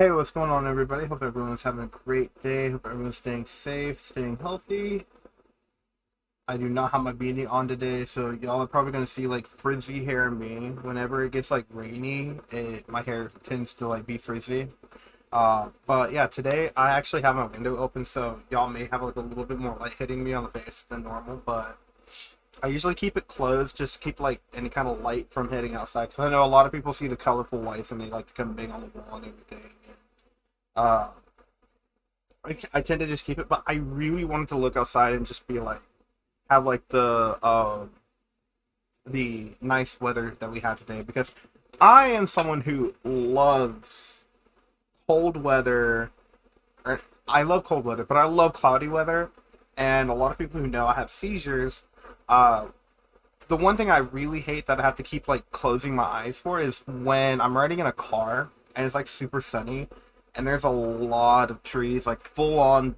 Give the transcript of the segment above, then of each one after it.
Hey, what's going on, everybody? Hope everyone's having a great day. Hope everyone's staying safe, staying healthy. I do not have my beanie on today, so y'all are probably gonna see like frizzy hair in me. Whenever it gets like rainy, my hair tends to like be frizzy. But yeah, today I actually have my window open, so y'all may have like a little bit more light hitting me on the face than normal. But I usually keep it closed, just to keep like any kind of light from hitting outside. Because I know a lot of people see the colorful lights and they like to come bang on the wall and everything. Uh, I tend to just keep it, but I really wanted to look outside and just be like, have like the nice weather that we had today because I am someone who loves cold weather. Or I love cold weather, but I love cloudy weather. And a lot of people who know I have seizures. Uh, the one thing I really hate that I have to keep like closing my eyes for is when I'm riding in a car and it's like super sunny and there's a lot of trees, like full on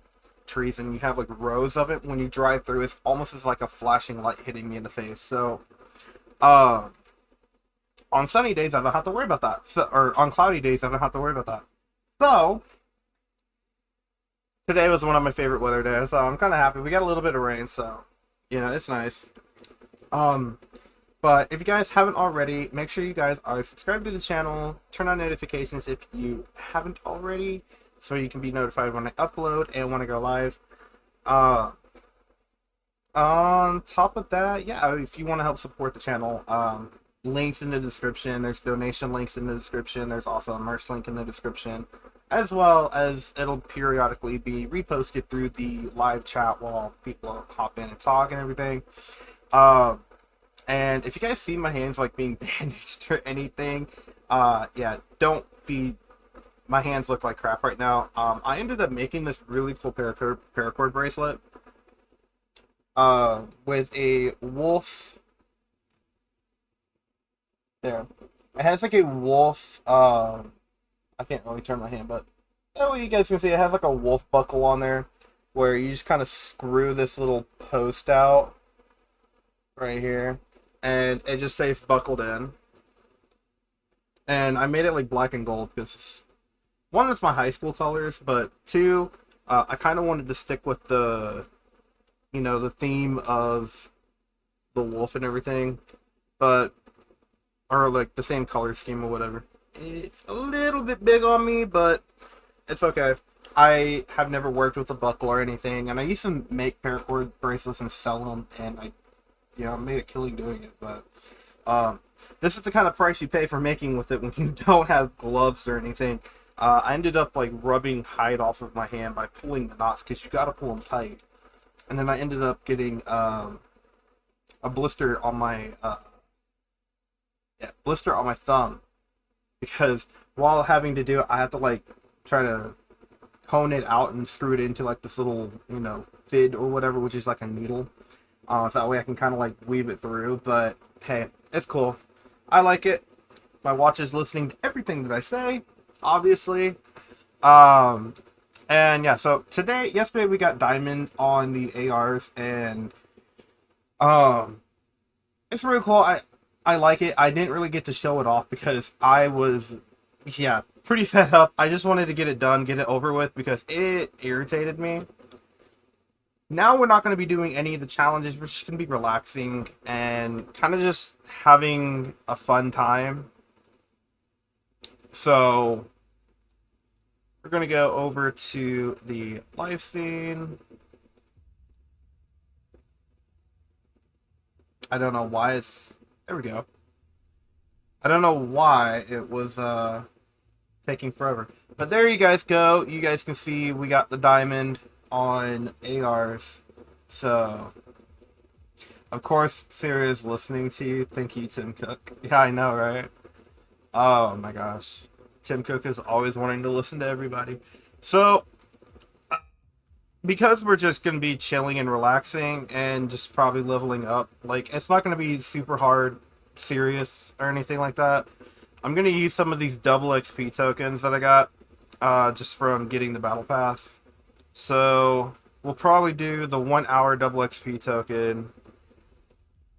trees, and you have like rows of it. When you drive through, it's almost as like a flashing light hitting me in the face. So, uh, on sunny days, I don't have to worry about that. So, or on cloudy days, I don't have to worry about that. So, today was one of my favorite weather days. So I'm kind of happy. We got a little bit of rain, so it's nice. Um, But if you guys haven't already, make sure you guys are subscribed to the channel, turn on notifications if you haven't already, so you can be notified when I upload and when I go live. Uh, on top of that, yeah, if you want to help support the channel, links in the description. There's donation links in the description. There's also a merch link in the description, as well as it'll periodically be reposted through the live chat while people hop in and talk and everything. Um, and if you guys see my hands like being bandaged or anything, yeah, don't be. My hands look like crap right now. I ended up making this really cool paracord bracelet. With a wolf. There, it has like a wolf. I can't really turn my hand, but oh, you guys can see it has like a wolf buckle on there, where you just kind of screw this little post out right here, and it just stays buckled in. And I made it like black and gold because one, it's my high school colors, but two, I kind of wanted to stick with the theme of the wolf and everything, but or like the same color scheme or whatever. It's a little bit big on me, but it's okay. I have never worked with a buckle or anything, and I used to make paracord bracelets and sell them, and I made a killing doing it, but um, this is the kind of price you pay for making with it when you don't have gloves or anything. I ended up like rubbing hide off of my hand by pulling the knots because you got to pull them tight, and then I ended up getting a blister on my thumb because while having to do it, I have to like try to hone it out and screw it into like this little fid or whatever, which is like a needle. So that way I can kind of like weave it through. But hey, it's cool. I like it. My watch is listening to everything that I say, obviously. Um, and yeah, so yesterday we got Diamond on the ARs, and um, it's really cool. I like it. I didn't really get to show it off because I was, yeah, pretty fed up. I just wanted to get it done, get it over with because it irritated me. Now we're not going to be doing any of the challenges. We're just going to be relaxing and kind of just having a fun time. So we're going to go over to the live scene. I don't know why it's... There we go. I don't know why it was taking forever. But there you guys go. You guys can see we got the diamond on ARs. So, of course, Sarah is listening to you. Thank you, Tim Cook. Yeah, I know, right? Oh my gosh. Tim Cook is always wanting to listen to everybody. So, because we're just going to be chilling and relaxing and just probably leveling up, like, it's not going to be super hard, serious, or anything like that. I'm going to use some of these double XP tokens that I got just from getting the battle pass. So we'll probably do the 1 hour double XP token.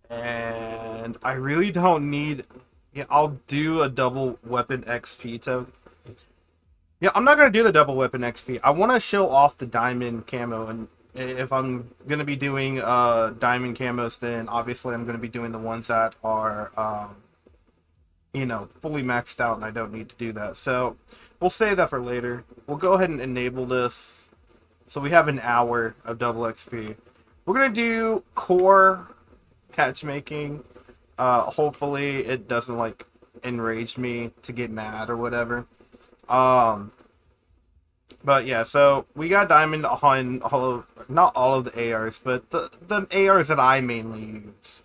And I really don't need... Yeah, I'll do a double weapon XP token. Yeah, I'm not gonna do the double weapon XP. I want to show off the diamond camo, and if I'm gonna be doing diamond camos, then obviously I'm gonna be doing the ones that are fully maxed out, and I don't need to do that. So we'll save that for later. We'll go ahead and enable this, so we have an hour of double XP. We're gonna do core matchmaking. Hopefully it doesn't like enrage me to get mad or whatever. But yeah, so we got diamond on not all of the ARs, but the ARs that I mainly use.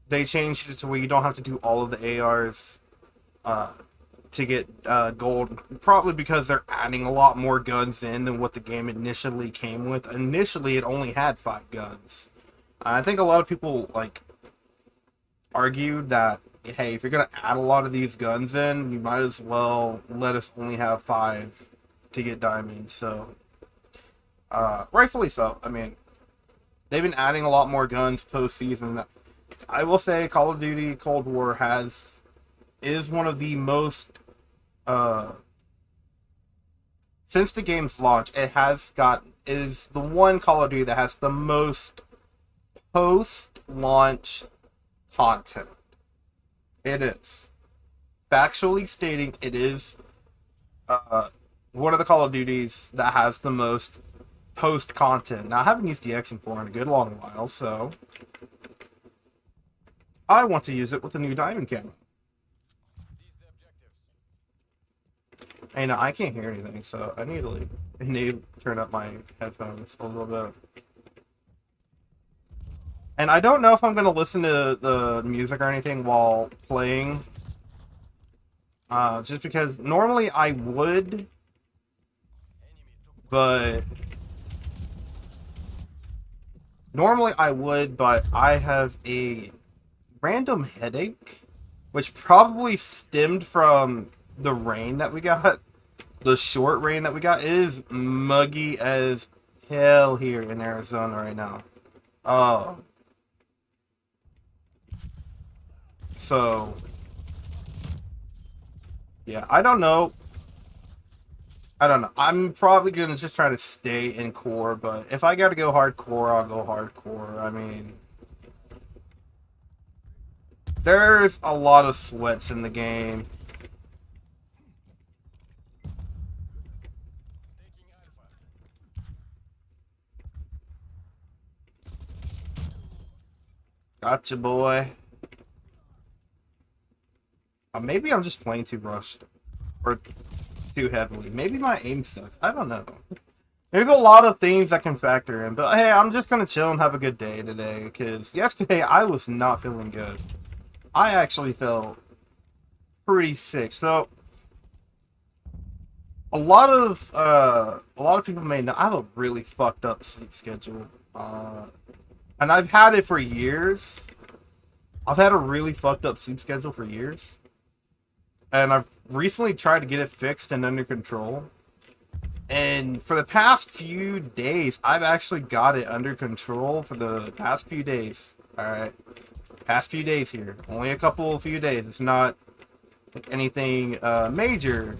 They changed it to where you don't have to do all of the ARs to get gold, probably because they're adding a lot more guns in than what the game initially came with. Initially, it only had 5 guns. I think a lot of people like argued that, hey, if you're gonna add a lot of these guns in, you might as well let us only have 5 to get diamonds. So, rightfully so. I mean, they've been adding a lot more guns post-season. I will say Call of Duty Cold War is one of the most, since the game's launch, is the one Call of Duty that has the most post-launch content. It is. Factually stating, it is one of the Call of Duties that has the most post content. Now, I haven't used the DX4 in a good long while, so I want to use it with the new diamond camo. Hey, now I can't hear anything, so I need to turn up my headphones a little bit. And I don't know if I'm going to listen to the music or anything while playing. Just because normally I would, but I have a random headache, which probably stemmed from the rain that we got. The short rain that we got. It is muggy as hell here in Arizona right now. So yeah, I don't know. I'm probably gonna just try to stay in core, but if I gotta go hardcore, I'll go hardcore. I mean, there's a lot of sweats in the game. Gotcha, boy. Maybe I'm just playing too rushed. Or too heavily. Maybe my aim sucks. I don't know. There's a lot of things that can factor in. But hey, I'm just going to chill and have a good day today. Because yesterday I was not feeling good. I actually felt pretty sick. So, a lot of people may know I have a really fucked up sleep schedule. And I've had it for years. I've had a really fucked up sleep schedule for years. And I've recently tried to get it fixed and under control. And for the past few days, I've actually got it under control for the past few days. Alright? Past few days here. Only a few days. It's not like anything major.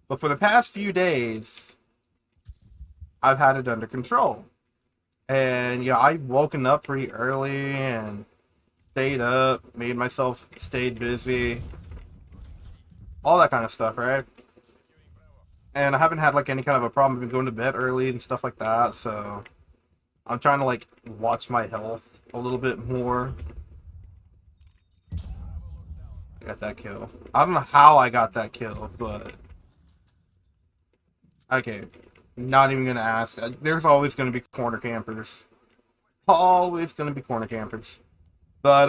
But for the past few days, I've had it under control. And, yeah, I've woken up pretty early and stayed up, stayed busy. All that kind of stuff, right? And I haven't had like any kind of a problem. I've been going to bed early and stuff like that, so I'm trying to like watch my health a little bit more. I got that kill. I don't know how I got that kill, but okay. Not even gonna ask. There's always gonna be corner campers. Always gonna be corner campers. But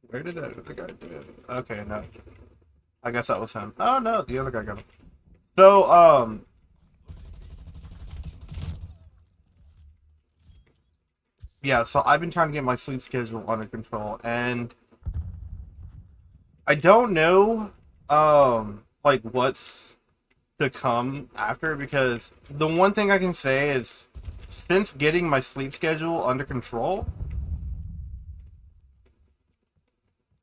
where did that other guy do it? Okay, no. I guess that was him. Oh no, the other guy got him. So, yeah, so I've been trying to get my sleep schedule under control, and I don't know, like, what's to come after, because the one thing I can say is, since getting my sleep schedule under control,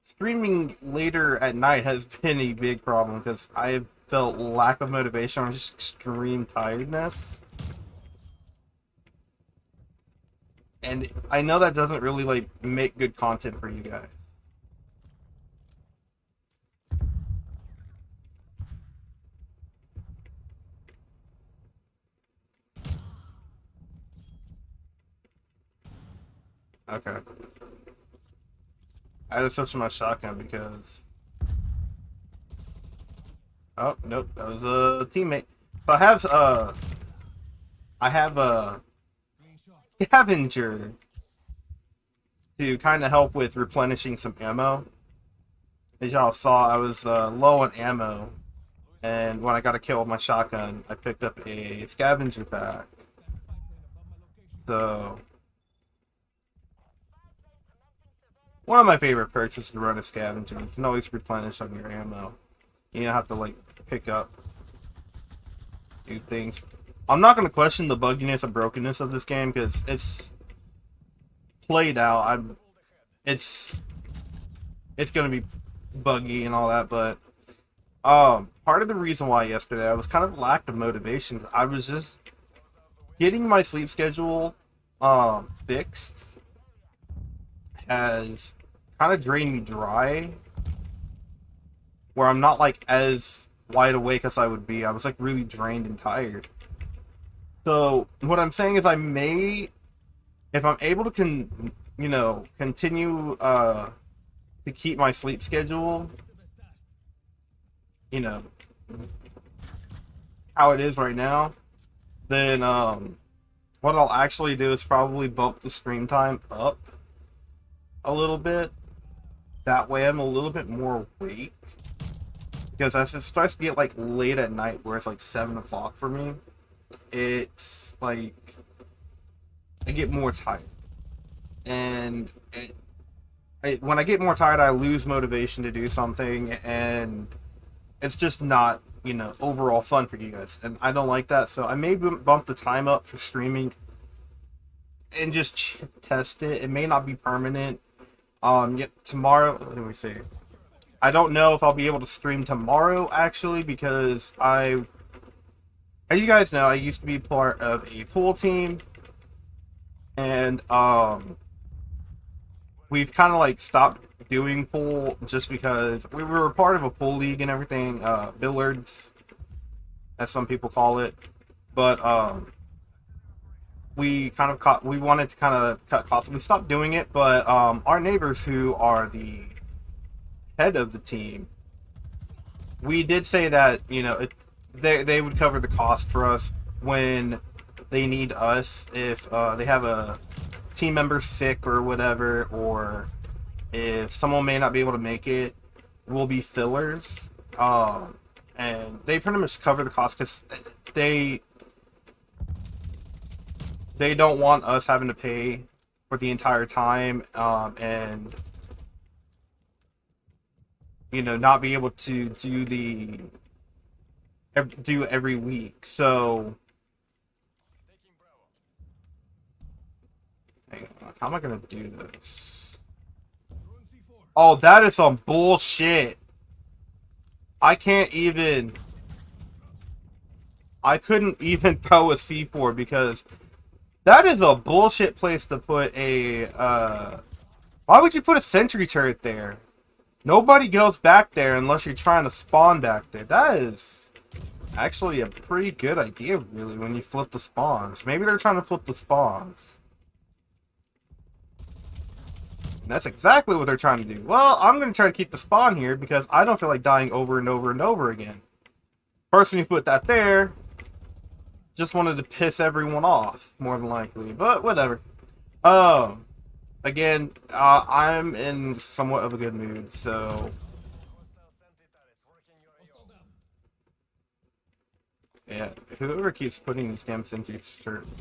streaming later at night has been a big problem because I felt lack of motivation or just extreme tiredness. And I know that doesn't really like make good content for you guys. Okay. I had to switch to my shotgun because... Oh, nope, that was a teammate. So I have a scavenger to kind of help with replenishing some ammo. As y'all saw, I was low on ammo, and when I got a kill with my shotgun, I picked up a scavenger pack. So, one of my favorite perks is to run a scavenger. You can always replenish on your ammo. You don't have to like pick up new things. I'm not going to question the bugginess and brokenness of this game because it's played out. It's going to be buggy and all that, but part of the reason why yesterday I was kind of lacked of motivation. I was just getting my sleep schedule fixed has kind of drained me dry, where I'm not like as wide awake as I would be. I was like really drained and tired. So what I'm saying is I may, if I'm able to continue to keep my sleep schedule, how it is right now, then what I'll actually do is probably bump the stream time up a little bit. That way I'm a little bit more awake. Because as it starts to get like late at night, where it's like 7 o'clock for me, it's like I get more tired. And when I get more tired, I lose motivation to do something, and it's just not, overall fun for you guys. And I don't like that, so I may bump the time up for streaming and just test it. It may not be permanent. Yet tomorrow, let me see. I don't know if I'll be able to stream tomorrow, actually, because as you guys know, I used to be part of a pool team, and we've kind of like stopped doing pool just because we were part of a pool league and everything, billiards, as some people call it, but we wanted to kind of cut costs. We stopped doing it, but our neighbors, who are the head of the team, we did say that they would cover the cost for us when they need us, if they have a team member sick or whatever, or if someone may not be able to make it, we'll be fillers, and they pretty much cover the cost because they don't want us having to pay for the entire time, and not be able to do every week. So hang on, how am I gonna do this? Oh, that is some bullshit. I couldn't even throw a C4 because that is a bullshit place to put a why would you put a sentry turret there? Nobody goes back there unless you're trying to spawn back there. That is actually a pretty good idea, really, when you flip the spawns. Maybe they're trying to flip the spawns. And that's exactly what they're trying to do. Well, I'm going to try to keep the spawn here because I don't feel like dying over and over and over again. Person who put that there just wanted to piss everyone off, more than likely. But whatever. Again, I'm in somewhat of a good mood, so yeah, whoever keeps putting these damn sentries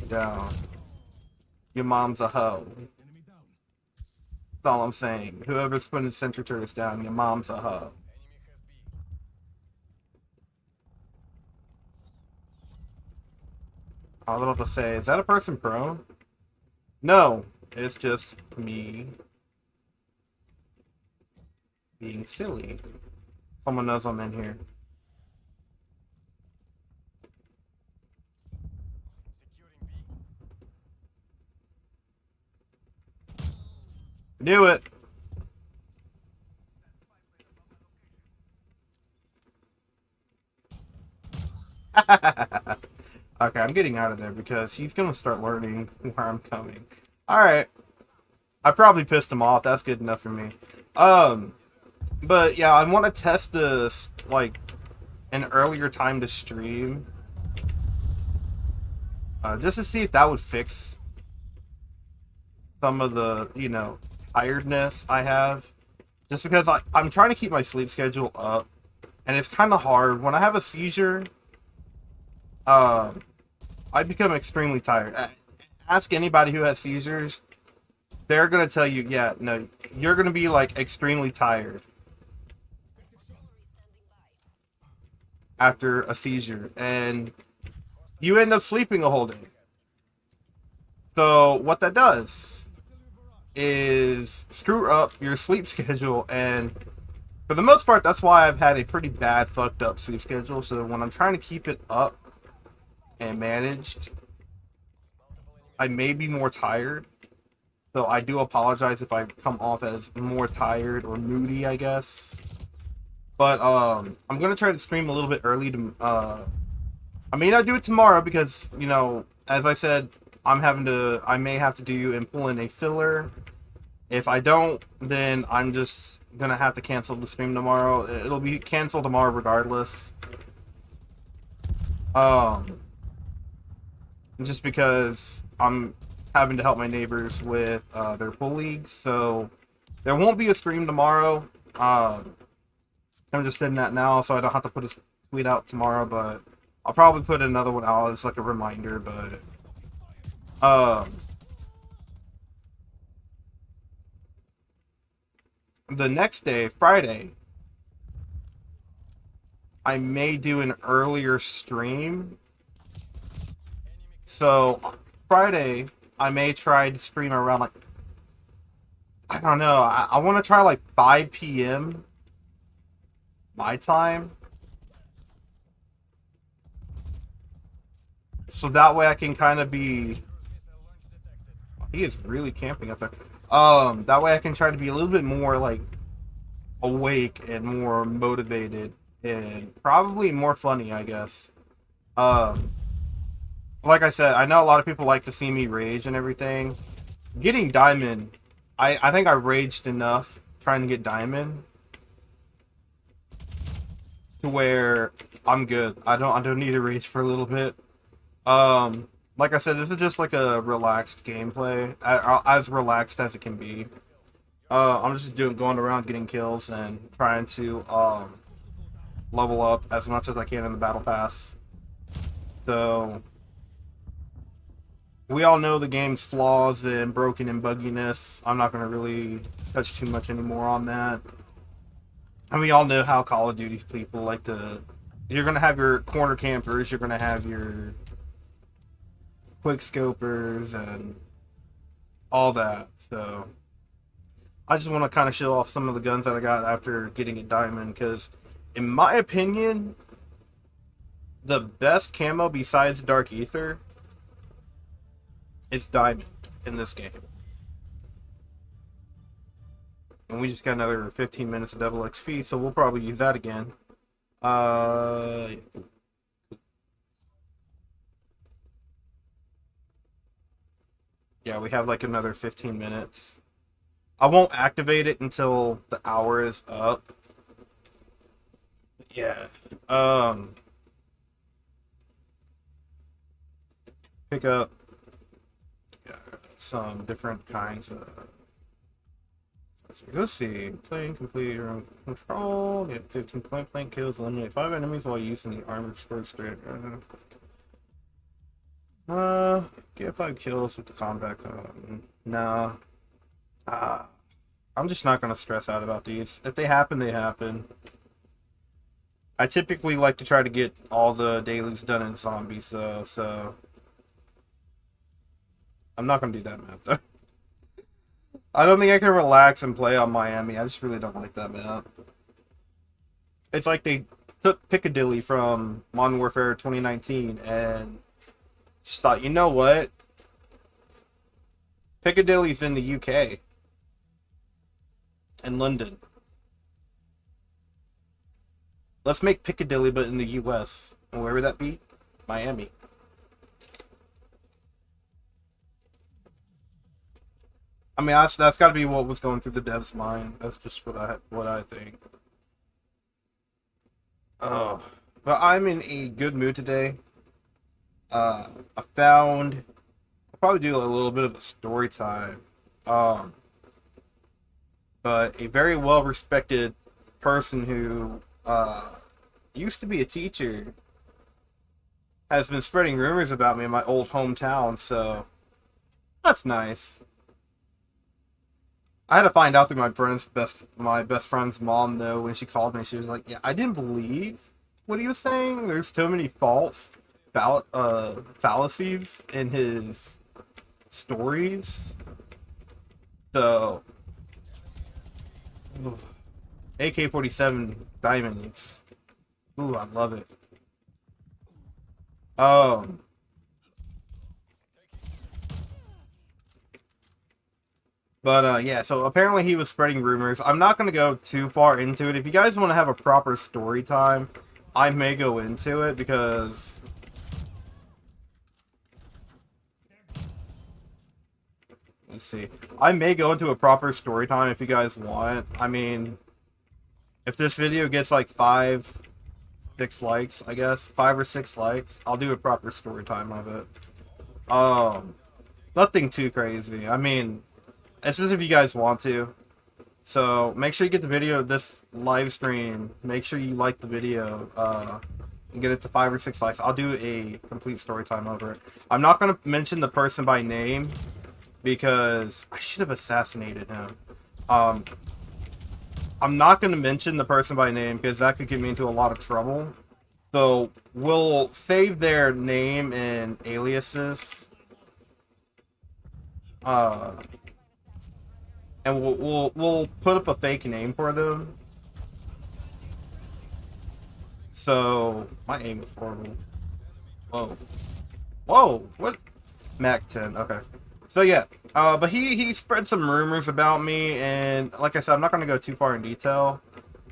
down, your mom's a hoe. That's all I'm saying. Whoever's putting sentry turrets down, your mom's a hoe. I was about to say, is that a person prone? No, it's just me being silly. Someone knows I'm in here. Knew it. Okay, I'm getting out of there because he's gonna start learning where I'm coming. Alright. I probably pissed him off. That's good enough for me. But yeah, I want to test this, like, an earlier time to stream. Just to see if that would fix some of the, tiredness I have. Just because I'm trying to keep my sleep schedule up. And it's kind of hard. When I have a seizure, I become extremely tired. Ask anybody who has seizures. They're going to tell you, yeah, no, you're going to be, like, extremely tired after a seizure. And you end up sleeping a whole day. So what that does is screw up your sleep schedule, and for the most part, that's why I've had a pretty bad fucked up sleep schedule. So when I'm trying to keep it up and managed, I may be more tired. So I do apologize if I come off as more tired or moody, I guess. But I'm gonna try to stream a little bit early to I may not do it tomorrow because, as I said, I may have to do and pull in a filler. If I don't, then I'm just gonna have to cancel the stream tomorrow. It'll be canceled tomorrow regardless. Just because I'm having to help my neighbors with their pool league, so there won't be a stream tomorrow. I'm just saying that now, so I don't have to put a tweet out tomorrow, but I'll probably put another one out as like a reminder. But the next day, Friday, I may do an earlier stream. So Friday, I may try to stream around, like, I don't know. I want to try like 5 p.m. my time. So that way I can kind of be... He is really camping up there. That way I can try to be a little bit more, like, awake and more motivated and probably more funny, I guess. Like I said, I know a lot of people like to see me rage and everything. Getting diamond, I think I raged enough trying to get diamond to where I'm good. I don't need to rage for a little bit. Like I said, this is just like a relaxed gameplay, as relaxed as it can be. I'm just going around getting kills and trying to level up as much as I can in the battle pass. So we all know the game's flaws and broken and bugginess. I'm not going to really touch too much anymore on that. And we all know how Call of Duty people like to... You're going to have your corner campers, you're going to have your quick scopers and all that. So I just want to kind of show off some of the guns that I got after getting a diamond, because in my opinion, the best camo besides Dark Ether is diamond in this game. And we just got another 15 minutes of double XP, so we'll probably use that again. Yeah, we have like another 15 minutes. I won't activate it until the hour is up. Yeah. Pick up some different kinds of... Let's see. Playing complete your own control. Get 15 point blank kills. Eliminate 5 enemies while using the armored sword straight. Get 5 kills with the combat. Nah. I'm just not gonna stress out about these. If they happen, they happen. I typically like to try to get all the dailies done in zombies, though, so I'm not gonna do that map though. I don't think I can relax and play on Miami. I just really don't like that map. It's like they took Piccadilly from Modern Warfare 2019 and just thought, you know what? Piccadilly's in the UK. In London. Let's make Piccadilly but in the US. And where would that be? Miami. I mean, that's got to be what was going through the dev's mind. That's just what I think. Oh, but I'm in a good mood today. I found I'll probably do a little bit of a story time. Um, but a very well respected person who used to be a teacher has been spreading rumors about me in my old hometown. So that's nice. I had to find out through my best friend's mom though. When she called me, she was like, "Yeah, I didn't believe what he was saying. There's so many fallacies in his stories." So, AK-47 diamonds. Ooh, I love it. Um, yeah, so apparently he was spreading rumors. I'm not going to go too far into it. If you guys want to have a proper story time, I may go into it because... Let's see. I may go into a proper story time if you guys want. I mean, if this video gets like 6 likes, I guess, 5 or 6 likes, I'll do a proper story time of it. Nothing too crazy. I mean... It's just if you guys want to. So make sure you get the video of this live stream. Make sure you like the video and get it to 5 or 6 likes. I'll do a complete story time over it. I'm not going to mention the person by name because I should have assassinated him. I'm not going to mention the person by name because that could get me into a lot of trouble. So we'll save their name and aliases. And we'll put up a fake name for them. So my aim is horrible. Whoa, whoa, what? Mac 10. Okay. So yeah, but he spread some rumors about me, and like I said, I'm not gonna go too far in detail.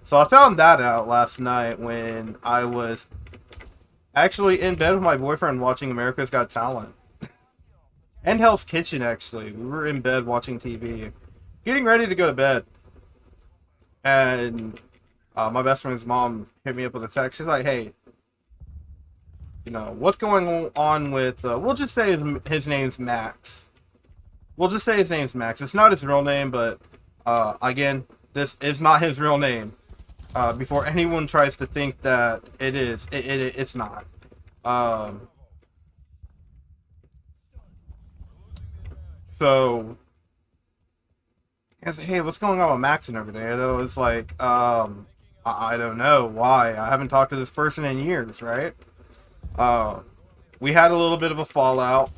So I found that out last night when I was actually in bed with my boyfriend watching America's Got Talent. And Hell's Kitchen, actually. We were in bed watching TV. Getting ready to go to bed, and my best friend's mom hit me up with a text. She's like, "Hey, you know what's going on with?" We'll just say his name's Max. We'll just say his name's Max. It's not his real name, but again, this is not his real name. Before anyone tries to think that it is, it's not. So. I said, "Hey, what's going on with Max and everything?" And it was like, I don't know why. I haven't talked to this person in years, right? We had a little bit of a fallout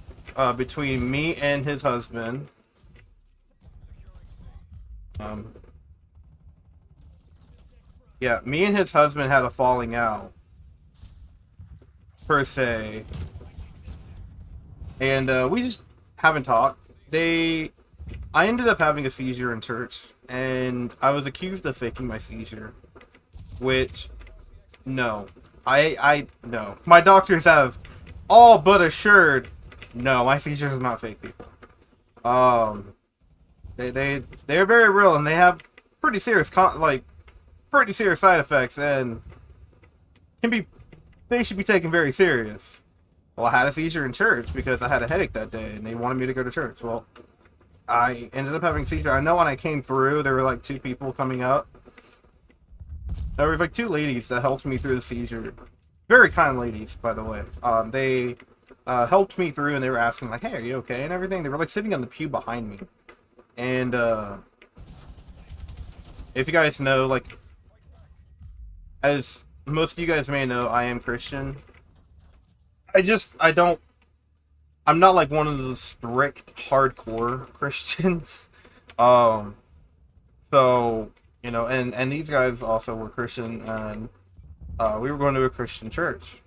between me and his husband. Yeah, me and his husband had a falling out, per se. And we just haven't talked. I ended up having a seizure in church, and I was accused of faking my seizure, which, no. No. My doctors have all but assured, no, my seizures are not fake, people. They're very real, and they have pretty serious, pretty serious side effects, and they should be taken very serious. Well, I had a seizure in church because I had a headache that day, and they wanted me to go to church. Well, I ended up having a seizure. I know when I came through, there were like 2 people coming up. There was like 2 ladies that helped me through the seizure. Very kind ladies, by the way. They helped me through, and they were asking like, "Hey, are you okay?" and everything. They were like sitting on the pew behind me. And if you guys know, like, as most of you guys may know, I am Christian. I don't I'm not like one of the strict hardcore Christians. Um, so and these guys also were Christian, and we were going to a Christian church,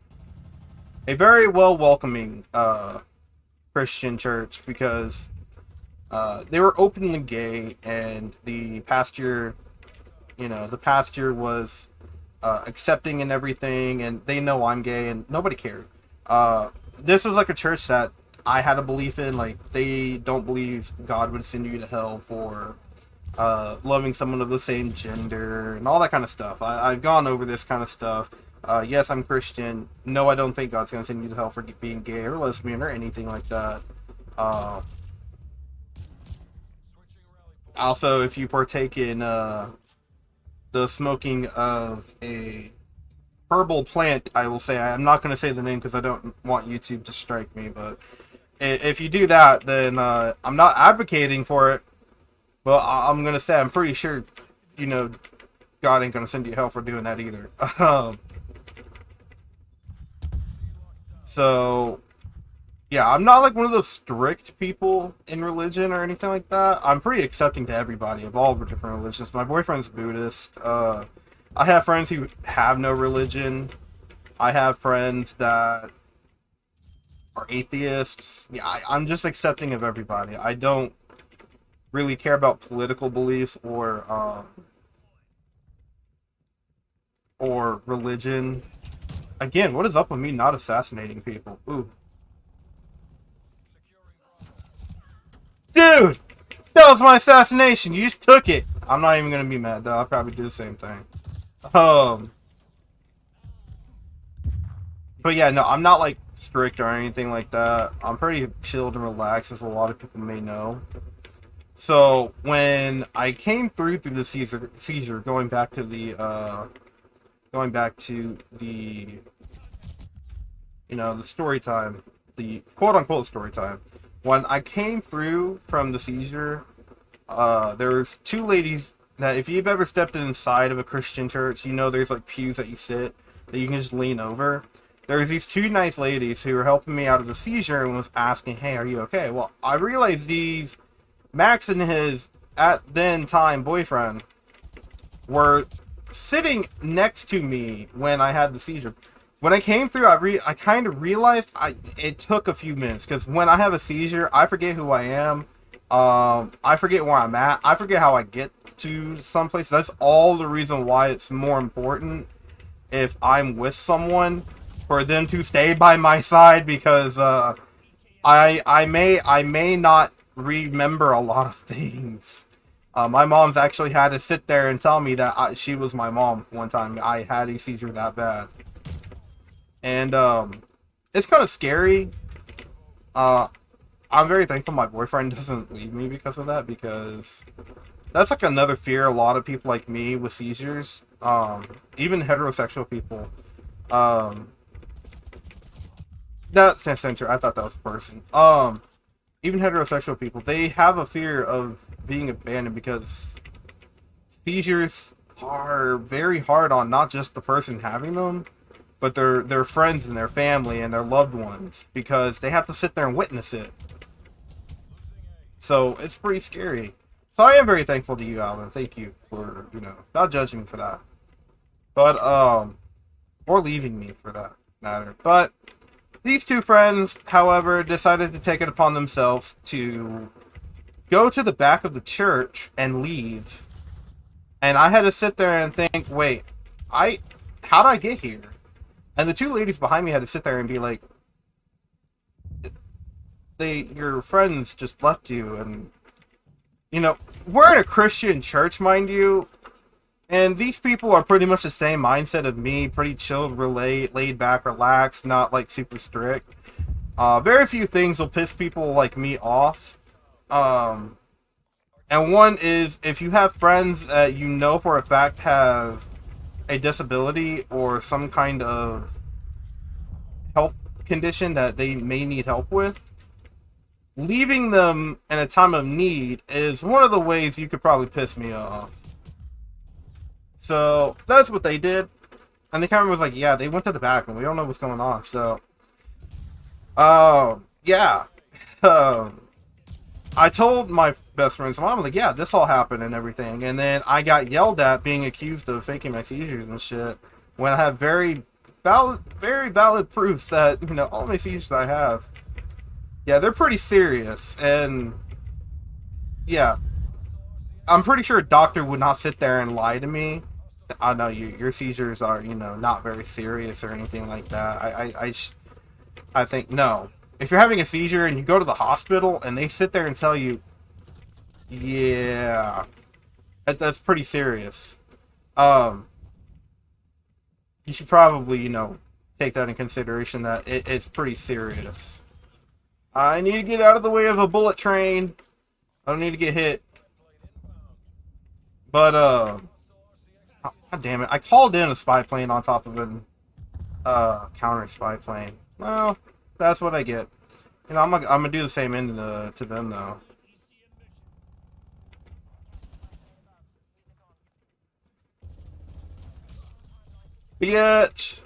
a very well welcoming Christian church, because they were openly gay, and the pastor was accepting and everything, and they know I'm gay, and nobody cared. This is like a church that I had a belief in. Like, they don't believe God would send you to hell for loving someone of the same gender and all that kind of stuff. I've gone over this kind of stuff. Yes, I'm Christian. No, I don't think God's going to send you to hell for being gay or lesbian or anything like that. Also, if you partake in the smoking of a herbal plant, I will say, I'm not going to say the name because I don't want YouTube to strike me, but if you do that, then I'm not advocating for it, but I'm going to say I'm pretty sure, God ain't going to send you to hell for doing that either. So, yeah, I'm not like one of those strict people in religion or anything like that. I'm pretty accepting to everybody of all the different religions. My boyfriend's Buddhist. I have friends who have no religion. I have friends that are atheists. Yeah, I'm just accepting of everybody. I don't really care about political beliefs or religion. Again, what is up with me not assassinating people? Ooh. Dude! That was my assassination! You just took it! I'm not even gonna be mad, though. I'll probably do the same thing. But yeah, no, I'm not, like, strict or anything like that. I'm pretty chilled and relaxed, as a lot of people may know. So, when I came through the seizure, going back to the, the story time, the quote-unquote story time. When I came through from the seizure, there's two ladies that, if you've ever stepped inside of a Christian church, there's like pews that you sit, that you can just lean over. There's these two nice ladies who were helping me out of the seizure and was asking, hey, are you okay? Well, I realized Max and his, at then time, boyfriend, were sitting next to me when I had the seizure. When I came through, I kind of realized it took a few minutes, because when I have a seizure, I forget who I am. I forget where I'm at. I forget how I get to someplace. That's all the reason why it's more important if I'm with someone for them to stay by my side, because I may not remember a lot of things. My mom's actually had to sit there and tell me that she was my mom one time. I had a seizure that bad. And, it's kind of scary. I'm very thankful my boyfriend doesn't leave me because of that, because that's like another fear a lot of people like me with seizures, even heterosexual people, that's censor. I thought that was a person. Even heterosexual people, they have a fear of being abandoned, because seizures are very hard on not just the person having them, but their friends and their family and their loved ones, because they have to sit there and witness it. So it's pretty scary. So I am very thankful to you, Alvin. Thank you for, not judging me for that. But, or leaving me for that matter. But these two friends, however, decided to take it upon themselves to go to the back of the church and leave. And I had to sit there and think, wait, how'd I get here? And the two ladies behind me had to sit there and be like, your friends just left you, and, we're in a Christian church, mind you, and these people are pretty much the same mindset of me, pretty chilled, laid back, relaxed, not, like, super strict. Very few things will piss people like me off. And one is, if you have friends that you know for a fact have a disability or some kind of health condition that they may need help with, leaving them in a time of need is one of the ways you could probably piss me off. So that's what they did, and the camera was like, yeah, they went to the back and we don't know what's going on. So yeah, um, I told my best friend's mom, like, yeah, this all happened and everything. And then I got yelled at being accused of faking my seizures and shit. When I have very valid proof that, you know, all my seizures I have, yeah, they're pretty serious. And, yeah, I'm pretty sure a doctor would not sit there and lie to me. I know your seizures are, you know, not very serious or anything like that. I think, no. If you're having a seizure and you go to the hospital and they sit there and tell you, yeah, that's pretty serious. You should probably, you know, take that in consideration that it's pretty serious. I need to get out of the way of a bullet train. I don't need to get hit. But, God damn it. I called in a spy plane on top of an, counter spy plane. Well, that's what I get. You know, I'm gonna do the same end to them, though. Bitch!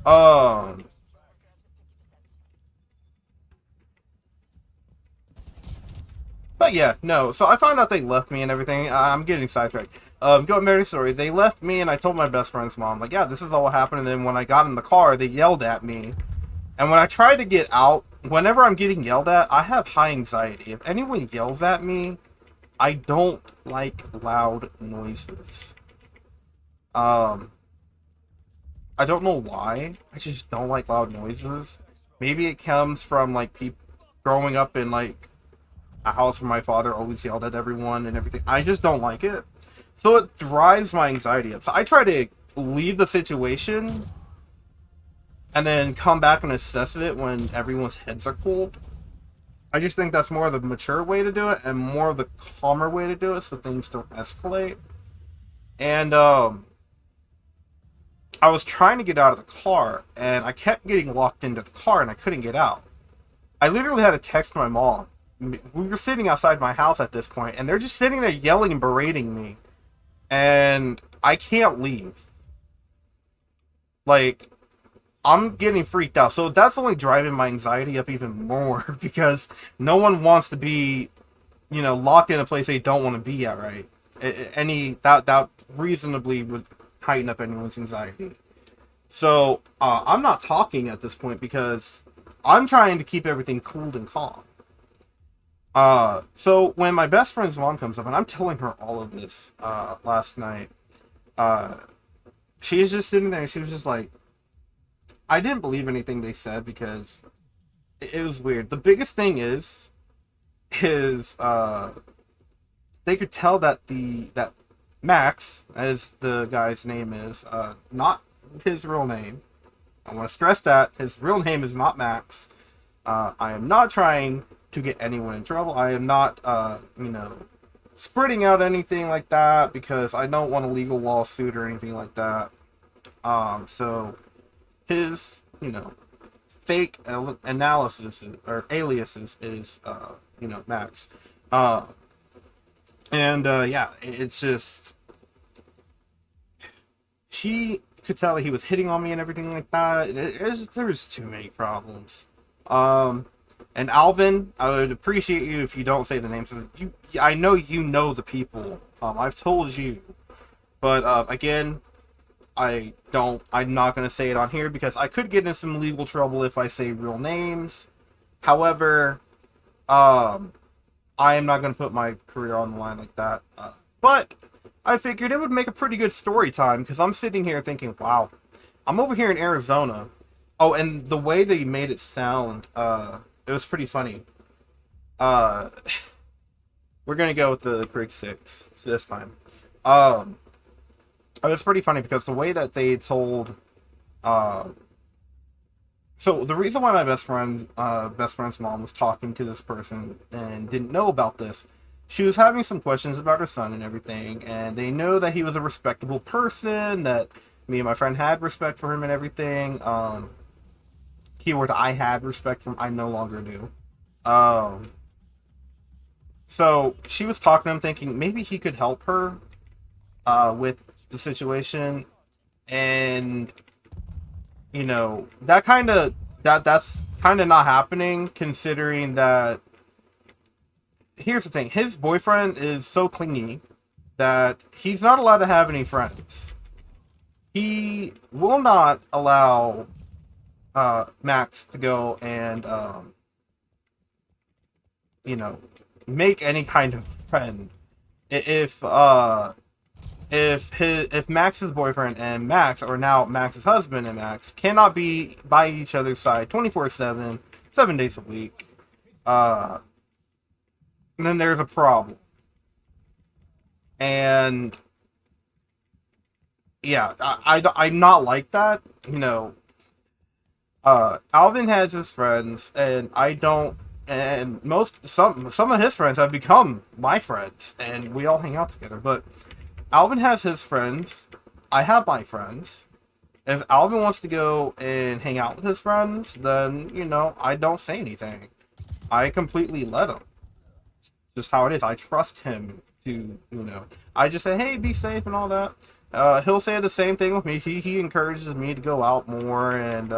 Um... But yeah, no. So I found out they left me and everything. I'm getting sidetracked. Going back to the story, they left me and I told my best friend's mom, like, yeah, this is all what happened. And then when I got in the car, they yelled at me. And when I tried to get out, whenever I'm getting yelled at, I have high anxiety. If anyone yells at me, I don't like loud noises. I don't know why. I just don't like loud noises. Maybe it comes from, like, people growing up in, like, a house where my father always yelled at everyone and everything. I just don't like it. So it drives my anxiety up. So I try to leave the situation and then come back and assess it when everyone's heads are cooled. I just think that's more of the mature way to do it and more of the calmer way to do it so things don't escalate. And I was trying to get out of the car and I kept getting locked into the car and I couldn't get out. I literally had to text my mom. We were sitting outside my house at this point and they're just sitting there yelling and berating me. And I can't leave. Like, I'm getting freaked out. So that's only driving my anxiety up even more because no one wants to be, you know, locked in a place they don't want to be at, right? That reasonably would heighten up anyone's anxiety. So I'm not talking at this point because I'm trying to keep everything cool and calm. So when my best friend's mom comes up, and I'm telling her all of this, last night, she's just sitting there and she was just like, I didn't believe anything they said because it was weird. The biggest thing is, they could tell that that Max, as the guy's name is, not his real name. I want to stress that his real name is not Max. I am not trying to get anyone in trouble. I am not, you know, spreading out anything like that because I don't want a legal lawsuit or anything like that. So his, you know, fake analysis or aliases is, you know, Max. Yeah, it's just, she could tell that he was hitting on me and everything like that. There was too many problems. And Alvin, I would appreciate you if you don't say the names. I know you know the people. I've told you. But, again, I'm not going to say it on here because I could get in some legal trouble if I say real names. However, I am not going to put my career on the line like that. But I figured it would make a pretty good story time because I'm sitting here thinking, wow, I'm over here in Arizona. Oh, and the way they made it sound, it was pretty funny. We're gonna go with the Krieg 6 this time. It was pretty funny because the way that they told, so the reason why my best friend's mom was talking to this person and didn't know about this, she was having some questions about her son and everything, and they know that he was a respectable person, that me and my friend had respect for him and everything. Keyword, I had respect for him, I no longer do. So she was talking to him thinking maybe he could help her with the situation, and you know, that kind of that's kind of not happening, considering that. Here's the thing: his boyfriend is so clingy that he's not allowed to have any friends. He will not allow Max to go and you know, make any kind of friend. If Max's boyfriend and Max, or now Max's husband and Max, cannot be by each other's side 24/7, 7 days a week, then there's a problem. And yeah, I'm not like that. You know, Alvin has his friends, and I don't. And some of his friends have become my friends, and we all hang out together. But Alvin has his friends. I have my friends. If Alvin wants to go and hang out with his friends, then, you know, I don't say anything. I completely let him. Just how it is. I trust him to, you know. I just say, hey, be safe and all that. He'll say the same thing with me. He encourages me to go out more, and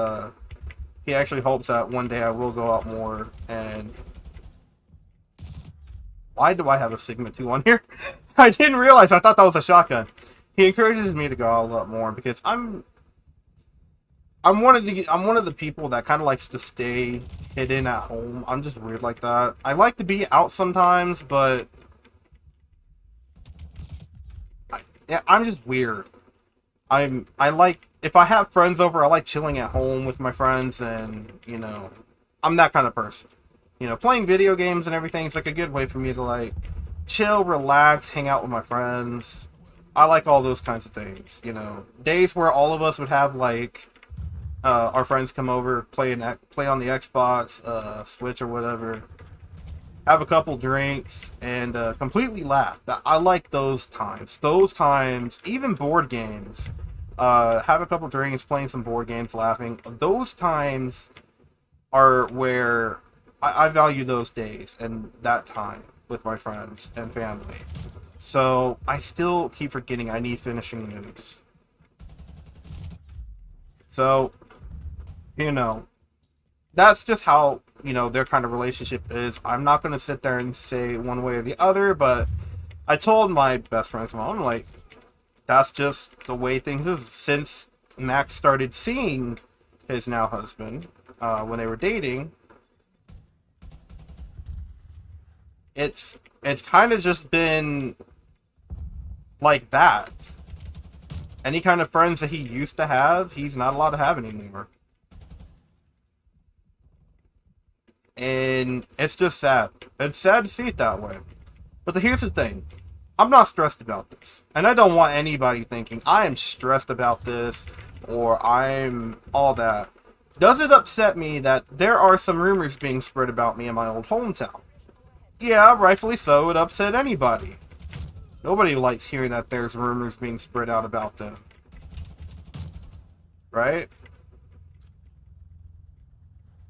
he actually hopes that one day I will go out more. And why do I have a Sigma 2 on here? I didn't realize. I thought that was a shotgun. He encourages me to go out a lot more because I'm one of the people that kind of likes to stay hidden at home. I'm just weird like that. I like to be out sometimes, but I'm just weird. I like, if I have friends over, I like chilling at home with my friends, and, you know, I'm that kind of person. You know, playing video games and everything is like a good way for me to, like, chill, relax, hang out with my friends. I like all those kinds of things, you know. Days where all of us would have, like, our friends come over, play on the Xbox, Switch or whatever, have a couple drinks, and completely laugh. I like those times. Those times, even board games, have a couple drinks, playing some board games, laughing. Those times are where I value those days and that time with my friends and family. So I still keep forgetting I need finishing moves. So, you know, that's just how, you know, their kind of relationship is. I'm not going to sit there and say one way or the other, but I told my best friend's mom, like, that's just the way things is. Since Max started seeing his now husband, when they were dating, it's kind of just been like that. Any kind of friends that he used to have, he's not allowed to have anymore. And it's just sad. It's sad to see it that way. But here's the thing. I'm not stressed about this. And I don't want anybody thinking I am stressed about this or I'm all that. Does it upset me that there are some rumors being spread about me in my old hometown? Yeah, rightfully so. It would upset anybody. Nobody likes hearing that there's rumors being spread out about them. Right?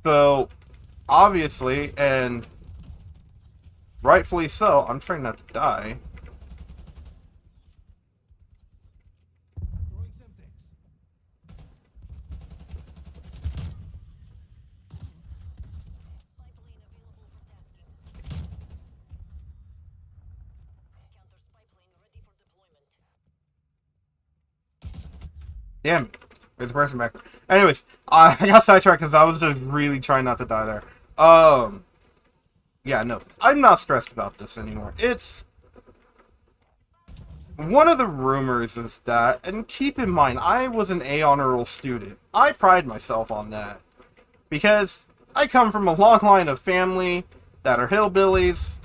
So, obviously, and rightfully so, I'm trying not to die. Damn it. There's a person back there. Anyways, I got sidetracked because I was just really trying not to die there. Yeah, no. I'm not stressed about this anymore. It's... One of the rumors is that, and keep in mind, I was an A honor roll student. I pride myself on that. Because I come from a long line of family that are hillbillies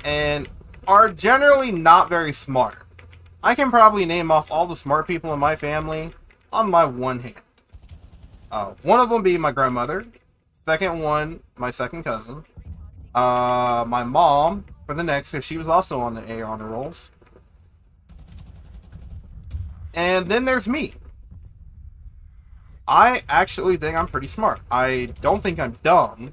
and are generally not very smart. I can probably name off all the smart people in my family on my one hand. One of them being my grandmother. Second one, my second cousin. My mom for the next, because she was also on the A honor rolls. And then there's me. I actually think I'm pretty smart. I don't think I'm dumb.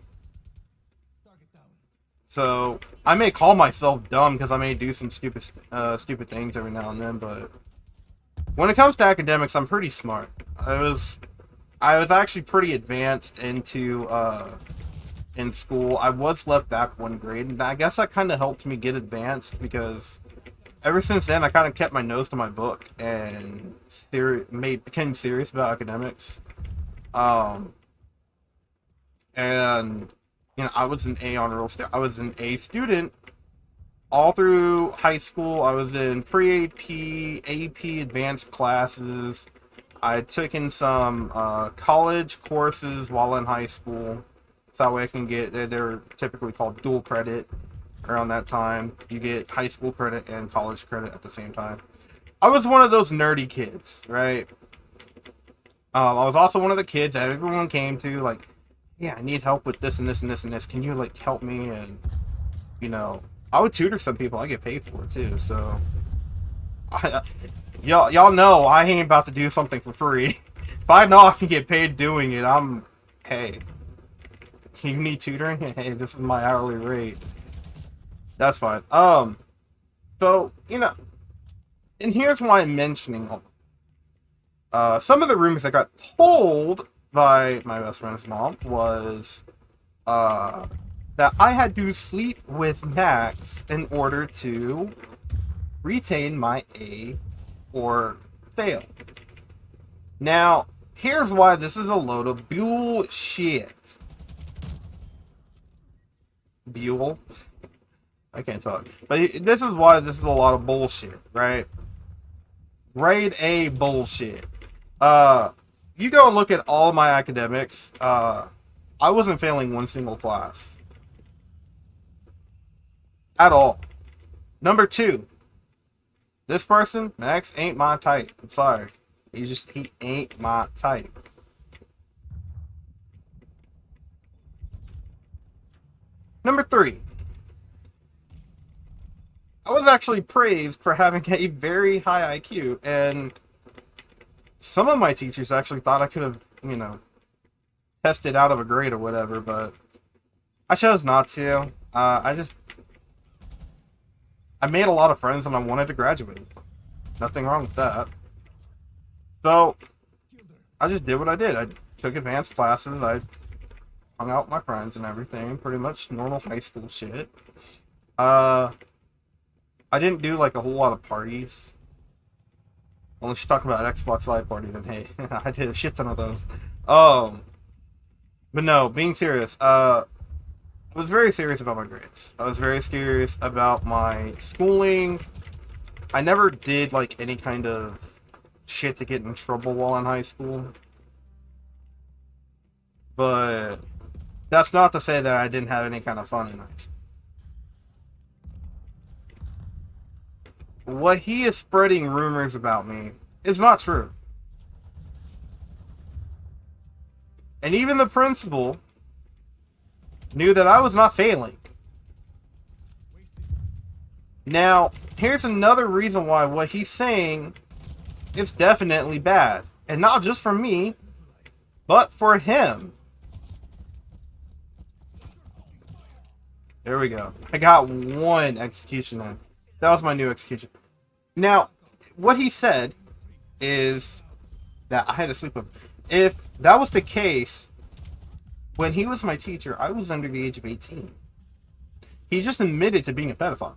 So, I may call myself dumb because I may do some stupid things every now and then, but when it comes to academics, I'm pretty smart. I I was actually pretty advanced into in school. I was left back one grade, and I guess that kind of helped me get advanced because ever since then I kind of kept my nose to my book and became serious about academics. Um, and I was an A honor roll I was an A student all through high school. I was in pre-AP, AP advanced classes. I took in some college courses while in high school. So that way I can get, they're typically called dual credit around that time. You get high school credit and college credit at the same time. I was one of those nerdy kids, right? I was also one of the kids that everyone came to, like, yeah, I need help with this and this and this and this. Can you, like, help me? And, I would tutor some people. I get paid for it, too. So, y'all know I ain't about to do something for free. If I know I can get paid doing it, hey, you need tutoring? Hey, this is my hourly rate. That's fine. So, and here's why I'm mentioning all some of the rumors I got told by my best friend's mom was that I had to sleep with Max in order to retain my A or fail. Now, here's why this is a load of bullshit. Buell? I can't talk. But this is why this is a lot of bullshit, right? Grade A bullshit. You go and look at all my academics. I wasn't failing one single class. At all. Number 2. This person, Max, ain't my type. I'm sorry. He ain't my type. Number 3. I was actually praised for having a very high IQ, and some of my teachers actually thought I could have, tested out of a grade or whatever, but I chose not to. I made a lot of friends and I wanted to graduate. Nothing wrong with that. So, I just did what I did. I took advanced classes, I hung out with my friends and everything. Pretty much normal high school shit. I didn't do, like, a whole lot of parties. Unless you talk about Xbox Live Party, then hey, I did a shit ton of those. But no, being serious, I was very serious about my grades. I was very serious about my schooling. I never did, like, any kind of shit to get in trouble while in high school. But that's not to say that I didn't have any kind of fun in high school. What he is spreading rumors about me is not true. And even the principal knew that I was not failing. Now, here's another reason why what he's saying is definitely bad. And not just for me, but for him. There we go. I got one execution in. That was my new execution. Now, what he said is that I had to sleep with him. If that was the case, when he was my teacher, I was under the age of 18. He just admitted to being a pedophile.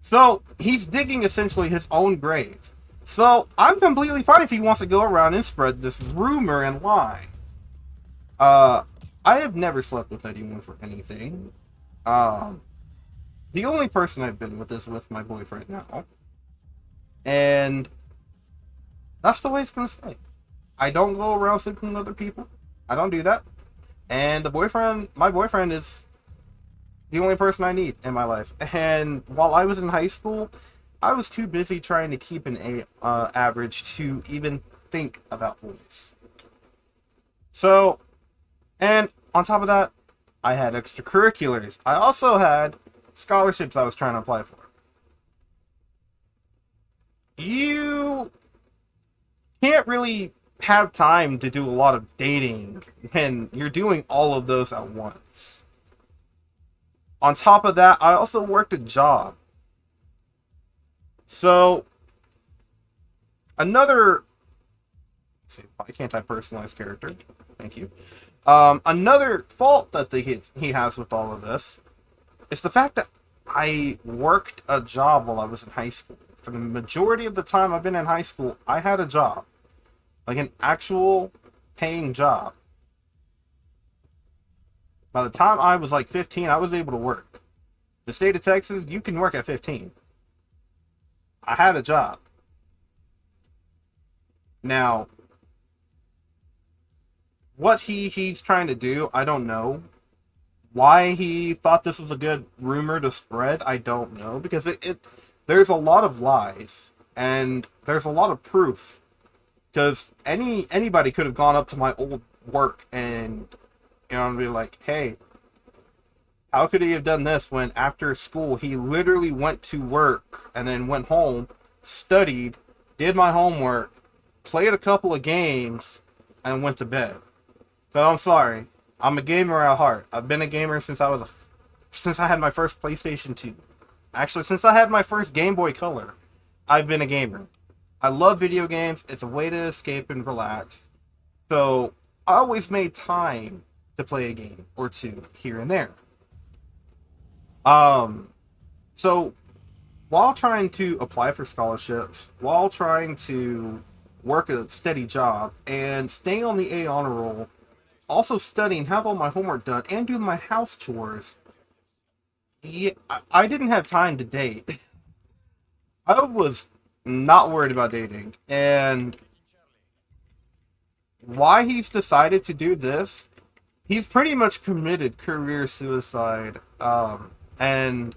So, he's digging essentially his own grave. So, I'm completely fine if he wants to go around and spread this rumor and lie. I have never slept with anyone for anything. The only person I've been with is with my boyfriend now. And that's the way it's gonna stay. I don't go around sleeping with other people. I don't do that. And my boyfriend is the only person I need in my life. And while I was in high school, I was too busy trying to keep an A average to even think about boys. So, and on top of that, I had extracurriculars. I also had scholarships I was trying to apply for. You can't really have time to do a lot of dating when you're doing all of those at once. On top of that, I also worked a job. So, another Let's see, why can't I personalize character? Thank you. Another fault that he has with all of this is the fact that I worked a job while I was in high school. For the majority of the time I've been in high school, I had a job. Like an actual paying job. By the time I was like 15, I was able to work. The state of Texas, you can work at 15. I had a job. Now, what he's trying to do, I don't know. Why he thought this was a good rumor to spread, I don't know. Because there's a lot of lies. And there's a lot of proof. Because anybody could have gone up to my old work and, and be like, hey, how could he have done this when after school he literally went to work and then went home, studied, did my homework, played a couple of games, and went to bed? But I'm sorry, I'm a gamer at heart. I've been a gamer since I had my first PlayStation 2. Actually, since I had my first Game Boy Color, I've been a gamer. I love video games. It's a way to escape and relax. So I always made time to play a game or two here and there. So while trying to apply for scholarships, while trying to work a steady job and stay on the A honor roll, also studying, have all my homework done, and do my house chores, yeah, I didn't have time to date. I was not worried about dating. And why he's decided to do this, he's pretty much committed career suicide. And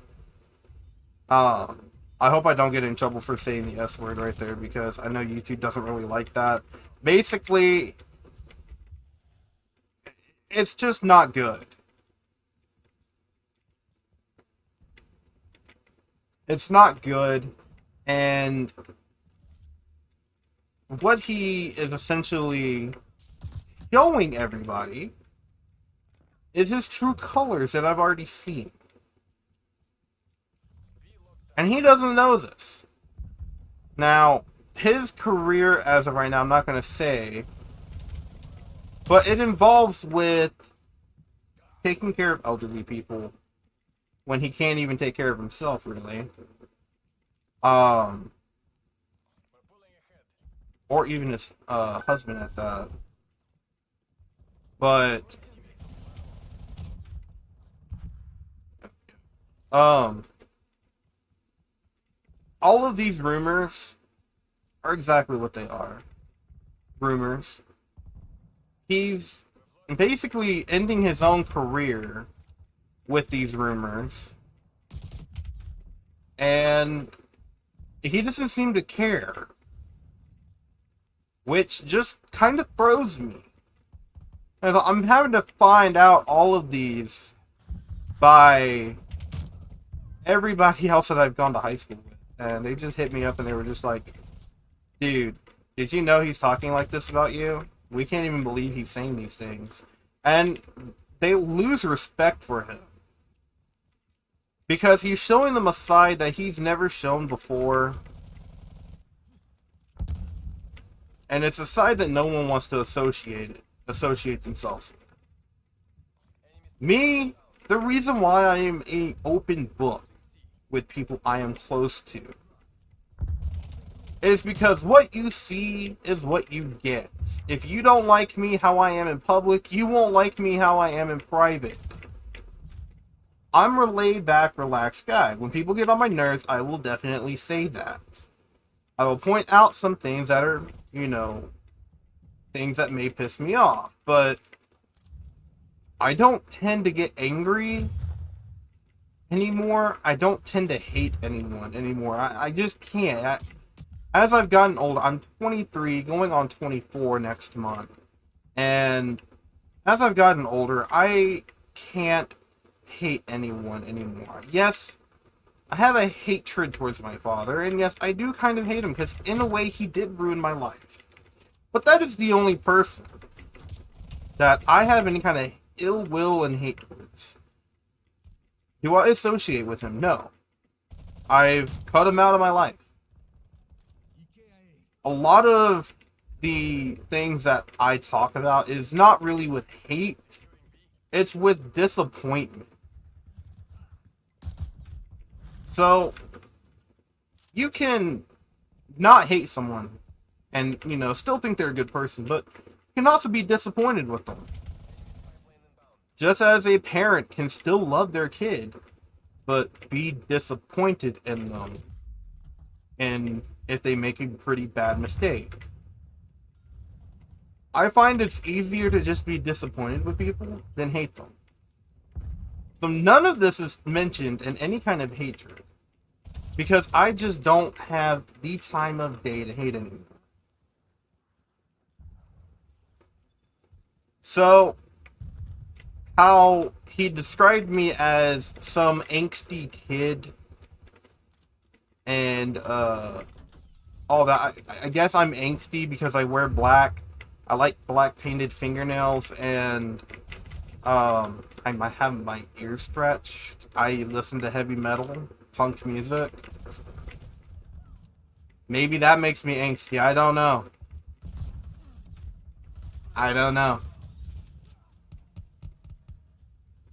I hope I don't get in trouble for saying the S word right there, because I know YouTube doesn't really like that. Basically, it's just not good. It's not good, and what he is essentially showing everybody is his true colors that I've already seen. And he doesn't know this. Now, his career as of right now, I'm not going to say, but it involves with taking care of elderly people when he can't even take care of himself, really. Or even his husband at that. But all of these rumors are exactly what they are. Rumors. He's basically ending his own career with these rumors. And he doesn't seem to care. Which just kind of throws me. I'm having to find out all of these by everybody else that I've gone to high school with. And they just hit me up and they were just like, dude, did you know he's talking like this about you? We can't even believe he's saying these things. And they lose respect for him. Because he's showing them a side that he's never shown before. And it's a side that no one wants to associate themselves with. Me, the reason why I am an open book with people I am close to is because what you see is what you get. If you don't like me how I am in public, you won't like me how I am in private. I'm a laid-back, relaxed guy. When people get on my nerves, I will definitely say that. I will point out some things that are, things that may piss me off. But I don't tend to get angry anymore. I don't tend to hate anyone anymore. I just can't. As I've gotten older, I'm 23, going on 24 next month. And as I've gotten older, I can't hate anyone anymore. Yes, I have a hatred towards my father, and yes, I do kind of hate him, because in a way, he did ruin my life. But that is the only person that I have any kind of ill will and hate towards. Do I associate with him? No. I've cut him out of my life. A lot of the things that I talk about is not really with hate, it's with disappointment. So, you can not hate someone and, still think they're a good person, but you can also be disappointed with them. Just as a parent can still love their kid, but be disappointed in them and if they make a pretty bad mistake. I find it's easier to just be disappointed with people than hate them. So none of this is mentioned in any kind of hatred. Because I just don't have the time of day to hate anyone. So, how he described me as some angsty kid and all that. I guess I'm angsty because I wear black. I like black painted fingernails, and I might have my ears stretched. I listen to heavy metal, punk music. Maybe that makes me angsty. I don't know. I don't know.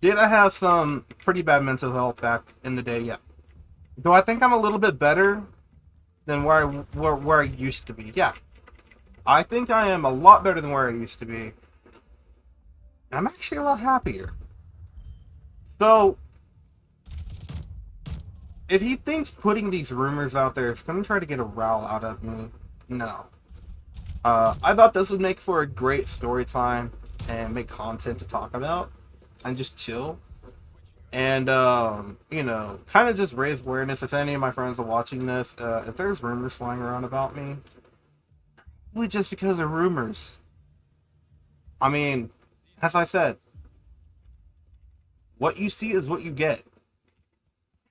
Did I have some pretty bad mental health back in the day? Yeah. Do I think I'm a little bit better than where I used to be? Yeah. I think I am a lot better than where I used to be. And I'm actually a lot happier. So, if he thinks putting these rumors out there is going to try to get a rile out of me, no. I thought this would make for a great story time and make content to talk about and just chill. And, kind of just raise awareness. If any of my friends are watching this, if there's rumors flying around about me, probably just because they're rumors. I mean, as I said, what you see is what you get.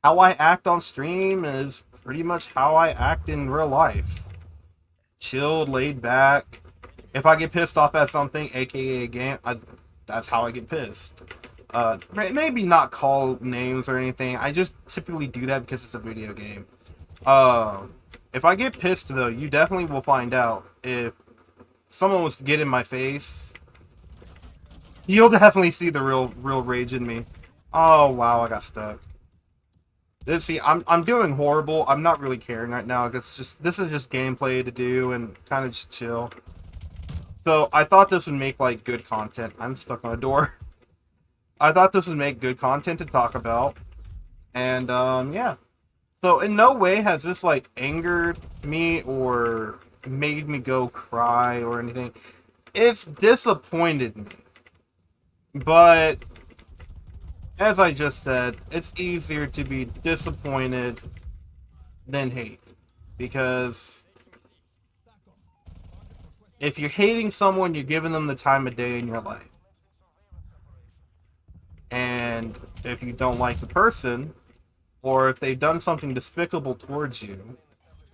How I act on stream is pretty much how I act in real life. Chilled, laid back. If I get pissed off at something, aka a game, that's how I get pissed. Maybe not call names or anything. I just typically do that because it's a video game. If I get pissed though, you definitely will find out. If someone was to get in my face, you'll definitely see the real rage in me. Oh wow, I got stuck. See, I'm doing horrible. I'm not really caring right now. This is just gameplay to do and kind of just chill. So I thought this would make like good content. I'm stuck on a door. I thought this would make good content to talk about, and yeah. So in no way has this like angered me or made me go cry or anything. It's disappointed me, but as I just said, it's easier to be disappointed than hate. Because if you're hating someone, you're giving them the time of day in your life. And if you don't like the person, or if they've done something despicable towards you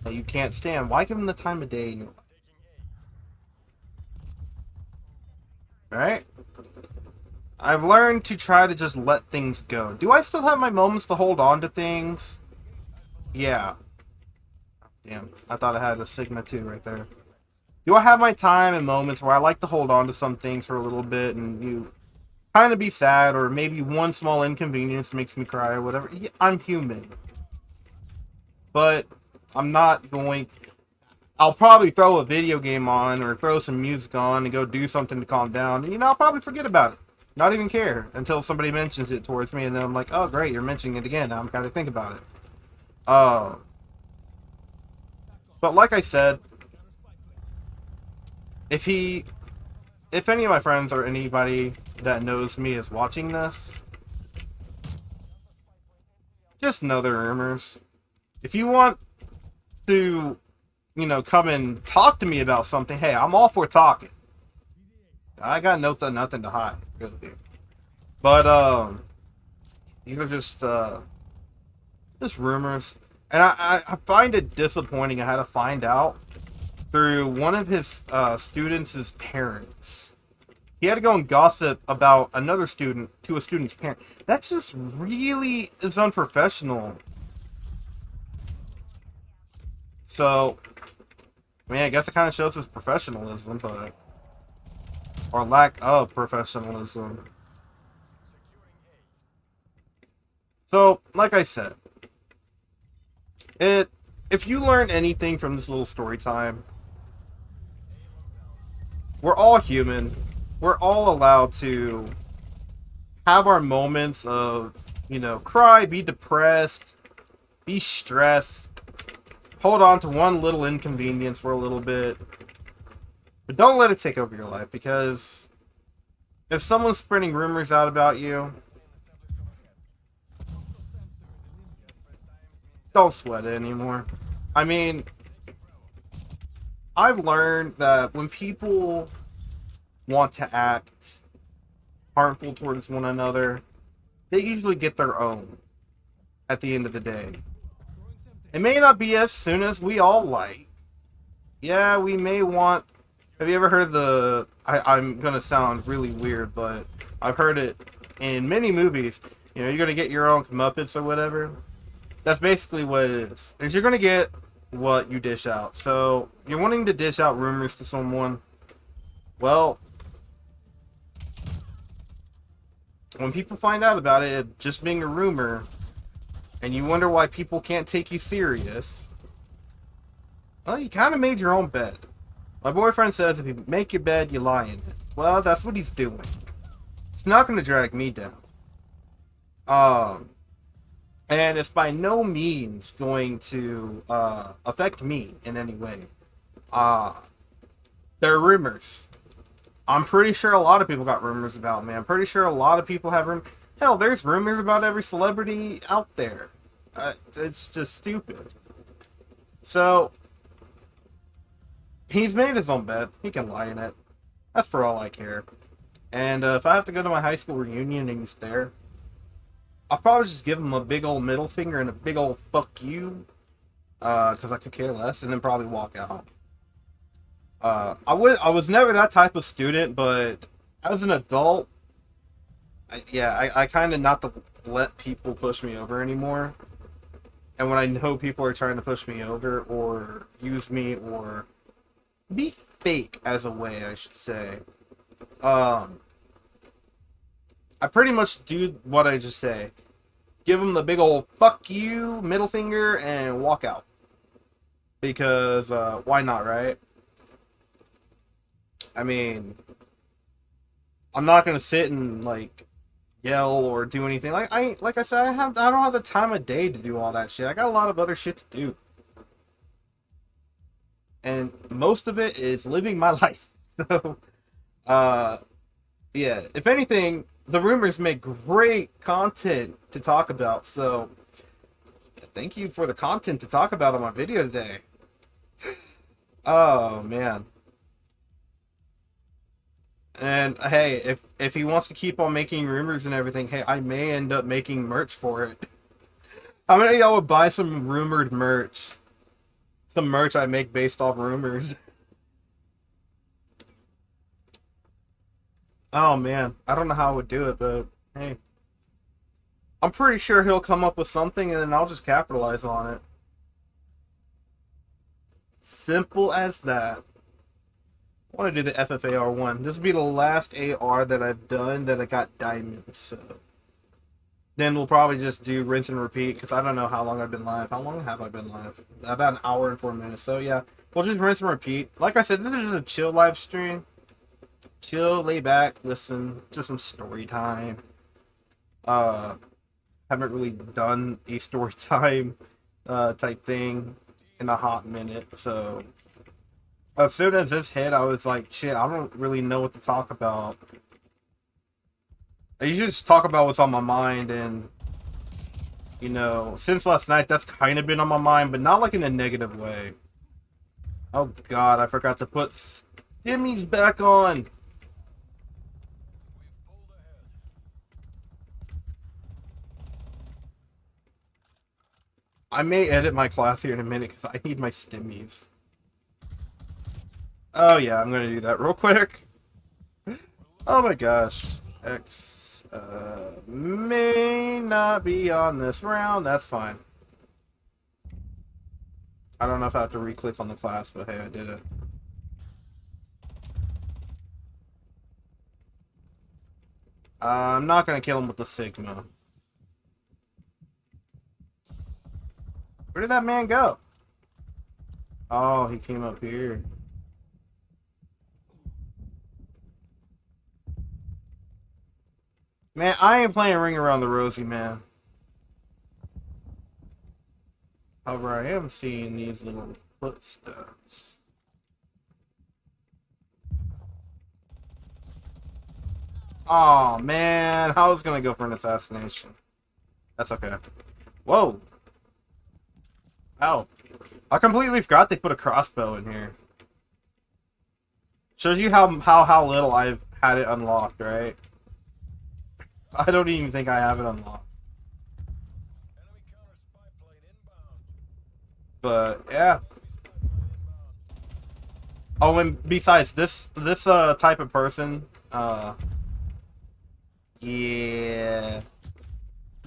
that you can't stand, why give them the time of day in your life? Right? I've learned to try to just let things go. Do I still have my moments to hold on to things? Yeah. Damn, I thought I had a Sigma 2 right there. Do I have my time and moments where I like to hold on to some things for a little bit and you kind of be sad, or maybe one small inconvenience makes me cry or whatever? Yeah, I'm human. But I'm not going... I'll probably throw a video game on or throw some music on and go do something to calm down. And, I'll probably forget about it. Not even care until somebody mentions it towards me, and then I'm like, oh great, you're mentioning it again. Now I'm gotta think about it. But like I said, if any of my friends or anybody that knows me is watching this, just know they're rumors. If you want to, come and talk to me about something, hey, I'm all for talking. I got nothing to hide, really. But these are just rumors, and I find it disappointing. I had to find out through one of his students' parents. He had to go and gossip about another student to a student's parent. That's just really is unprofessional. So I mean, I guess it kind of shows his professionalism, but or lack of professionalism. So, like I said, it if you learn anything from this little story time, we're all human. We're all allowed to have our moments of, cry, be depressed, be stressed, hold on to one little inconvenience for a little bit. But don't let it take over your life, because if someone's spreading rumors out about you, don't sweat it anymore. I mean, I've learned that when people want to act harmful towards one another, they usually get their own at the end of the day. It may not be as soon as we all like. Yeah, we may want... Have you ever heard the... I'm going to sound really weird, but I've heard it in many movies. You're going to get your own comeuppance or whatever. That's basically what it is. You're going to get what you dish out. So, you're wanting to dish out rumors to someone. Well, when people find out about it just being a rumor, and you wonder why people can't take you serious, well, you kind of made your own bed. My boyfriend says if you make your bed, you lie in it. Well, that's what he's doing. It's not going to drag me down. And it's by no means going to affect me in any way. They're rumors. I'm pretty sure a lot of people got rumors about me. I'm pretty sure a lot of people have rumors. Hell, there's rumors about every celebrity out there. It's just stupid. So, he's made his own bed. He can lie in it. That's for all I care. And if I have to go to my high school reunion and he's there, I'll probably just give him a big old middle finger and a big old fuck you. Because I could care less. And then probably walk out. I was never that type of student, but as an adult, I kind of not to let people push me over anymore. And when I know people are trying to push me over or use me or be fake as a way, I should say, I pretty much do what I just say. Give them the big old fuck you, middle finger, and walk out. Because, why not, right? I mean, I'm not gonna sit and yell or do anything. Like I said, I don't have the time of day to do all that shit. I got a lot of other shit to do, and most of it is living my life. So, yeah. If anything, the rumors make great content to talk about. So, thank you for the content to talk about on my video today. Oh man. And hey, if he wants to keep on making rumors and everything, hey, I may end up making merch for it. How many of y'all would buy some rumored merch? Some merch I make based off rumors. Oh man, I don't know how I would do it, but hey. I'm pretty sure he'll come up with something and then I'll just capitalize on it. Simple as that. I want to do the FFAR one. This will be the last AR that I've done that I got diamonds. So then we'll probably just do rinse and repeat because I don't know how long I've been live. How long have I been live? About an hour and 4 minutes. So yeah, we'll just rinse and repeat. Like I said, this is just a chill live stream. Chill, lay back, listen to some story time. Haven't really done a story time type thing in a hot minute, so as soon as this hit, I was like, shit, I don't really know what to talk about. I usually just talk about what's on my mind, and, since last night, that's kind of been on my mind, but not like in a negative way. Oh god, I forgot to put stimmies back on. I may edit my class here in a minute, because I need my stimmies. Oh yeah, I'm gonna do that real quick. Oh my gosh. X may not be on this round. That's fine. I don't know if I have to re-click on the class, but hey, I did it. I'm not gonna kill him with the Sigma. Where did that man go? Oh, he came up here. Man, I ain't playing Ring Around the Rosie, man. However, I am seeing these little footsteps. Oh man, I was gonna go for an assassination. That's okay. Whoa. Ow. I completely forgot they put a crossbow in here. Shows you how little I've had it unlocked, right? I don't even think I have it unlocked. But yeah. Oh, and besides this type of person, yeah.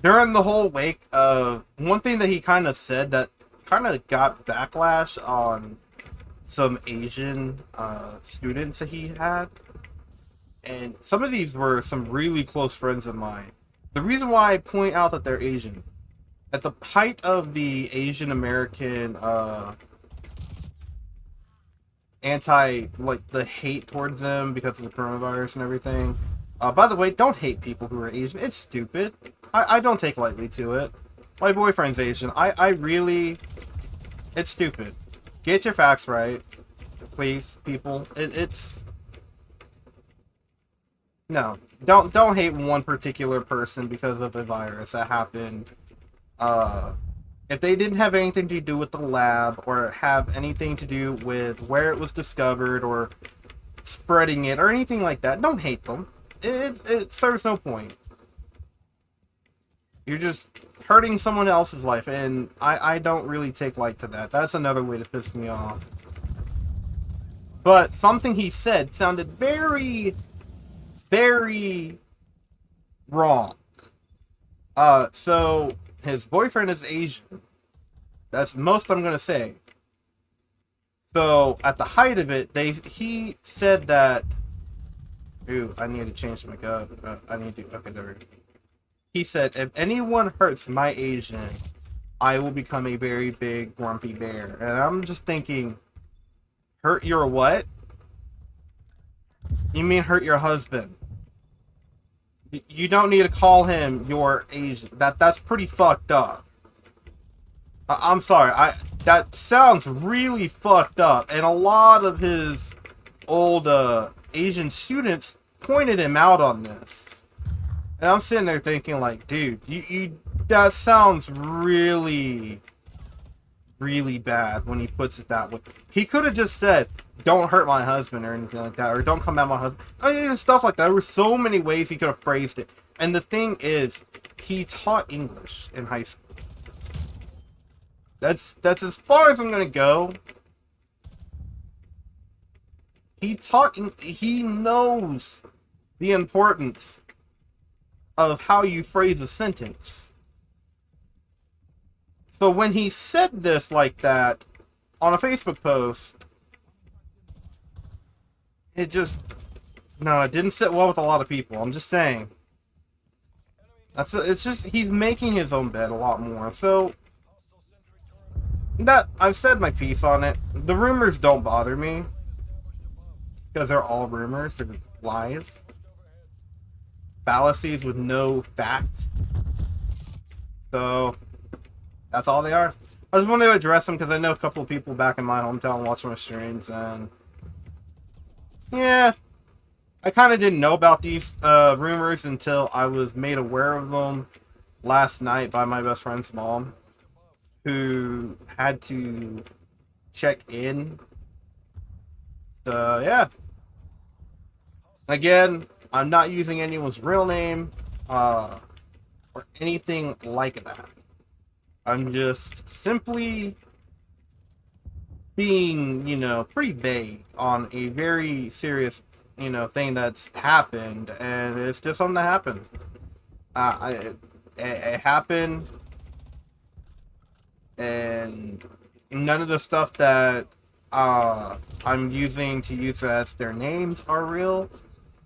During the whole wake of one thing that he kind of said that kind of got backlash on some Asian students that he had, and some of these were some really close friends of mine. The reason why I point out that they're Asian, at the height of the Asian American like the hate towards them because of the coronavirus and everything. By the way, don't hate people who are Asian. It's stupid. I don't take lightly to it. My boyfriend's Asian. I really... It's stupid. Get your facts right. Please, people. It's... No. Don't hate one particular person because of a virus that happened. If they didn't have anything to do with the lab or have anything to do with where it was discovered or spreading it or anything like that, don't hate them. It serves no point. You're just hurting someone else's life, and I don't really take light to that. That's another way to piss me off. But something he said sounded very, very wrong. So his boyfriend is Asian. That's the most I'm gonna say. So at the height of it, he said that. Ooh, I need to change my gun. I need to. Okay, there we go. He said, if anyone hurts my Asian, I will become a very big grumpy bear. And I'm just thinking, hurt your what? You mean hurt your husband? You don't need to call him your Asian. That's pretty fucked up. I'm sorry. That sounds really fucked up. And a lot of his old Asian students pointed him out on this. And I'm sitting there thinking, like, dude, you that sounds really, really bad when he puts it that way. He could have just said, don't hurt my husband or anything like that, or don't come at my husband. I mean, stuff like that. There were so many ways he could have phrased it. And the thing is, he taught English in high school. That's as far as I'm gonna go. He knows the importance of how you phrase a sentence. So when he said this like that on a Facebook post, it didn't sit well with a lot of people. I'm just saying. It's just he's making his own bed a lot more. So that I've said my piece on it. The rumors don't bother me because they're all rumors. They're lies. Fallacies with no facts. So that's all they are. I just wanted to address them because I know a couple of people back in my hometown watch my streams, and yeah, I kind of didn't know about these rumors until I was made aware of them last night by my best friend's mom, who had to check in. So yeah. Again, I'm not using anyone's real name, or anything like that. I'm just simply being, pretty vague on a very serious, thing that's happened, and it's just something that happened. It happened, and, none of the stuff that I'm using to use as their names are real,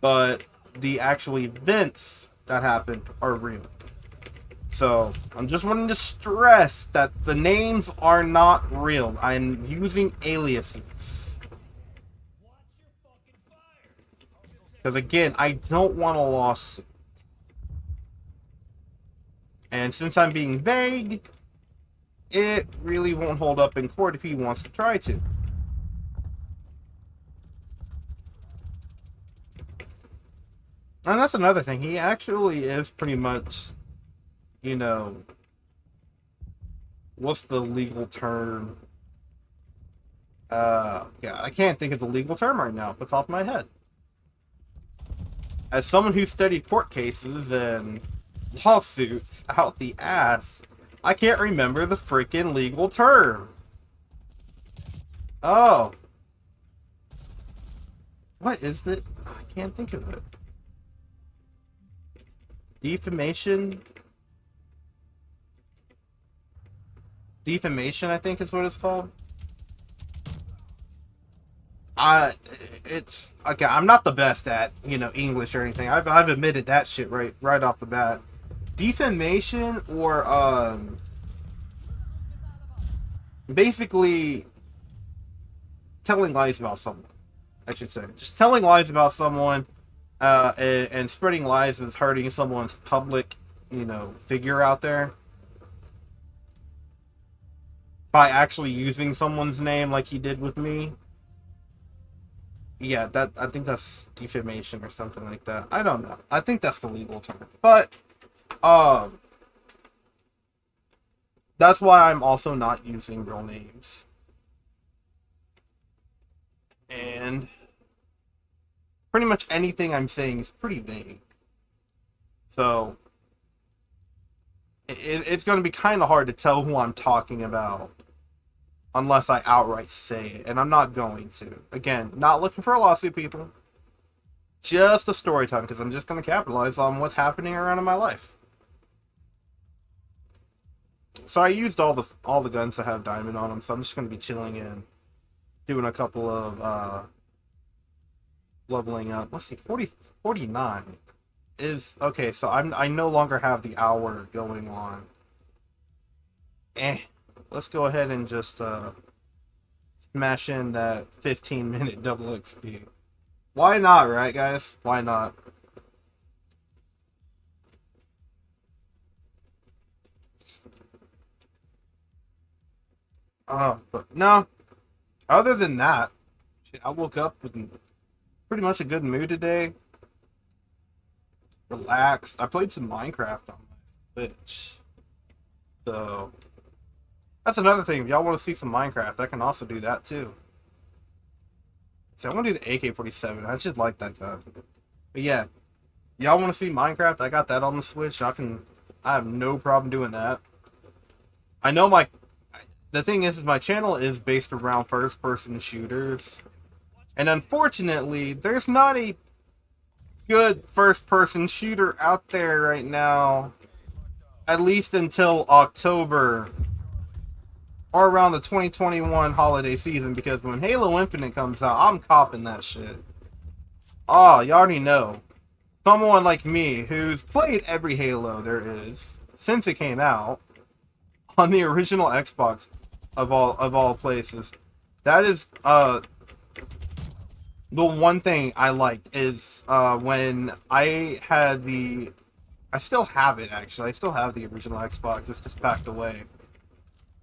but the actual events that happened are real. So, I'm just wanting to stress that the names are not real. I'm using aliases. Because again, I don't want a lawsuit. And since I'm being vague, it really won't hold up in court if he wants to try to. And that's another thing. He actually is pretty much, you know, what's the legal term? Yeah, I can't think of the legal term right now off the top of my head. As someone who studied court cases and lawsuits out the ass, I can't remember the freaking legal term. Oh. What is it? I can't think of it. Defamation? Defamation, I think is what it's called. It's okay. I'm not the best at English or anything. I've admitted that shit right off the bat. Defamation or basically telling lies about someone. I should say, just telling lies about someone, and spreading lies is hurting someone's public, figure out there. By actually using someone's name like he did with me. Yeah, I think that's defamation or something like that. I don't know. I think that's the legal term. But, that's why I'm also not using real names. And pretty much anything I'm saying is pretty vague. So, it's going to be kind of hard to tell who I'm talking about unless I outright say it, and I'm not going to. Again, not looking for a lawsuit, people. Just a story time, because I'm just going to capitalize on what's happening around in my life. So I used all the guns that have diamond on them, so I'm just going to be chilling in, doing a couple of leveling up. Let's see, 49 is okay. So I no longer have the hour going on. Let's go ahead and just smash in that 15-minute double XP. Why not, right, guys? Why not? But no. Other than that, I woke up with pretty much a good mood today. Relaxed. I played some Minecraft on my Switch. So that's another thing. If y'all want to see some Minecraft, I can also do that too. So I want to do the AK-47. I just like that gun. But yeah, y'all want to see Minecraft? I got that on the Switch. I have no problem doing that. I know the thing is my channel is based around first-person shooters. And unfortunately, there's not a good first-person shooter out there right now. At least until October. Or around the 2021 holiday season, because when Halo Infinite comes out, I'm copping that shit. Oh, you already know. Someone like me, who's played every Halo there is, since it came out, on the original Xbox, of all places. That is, the one thing I liked is, when I still have it, actually. I still have the original Xbox, it's just packed away.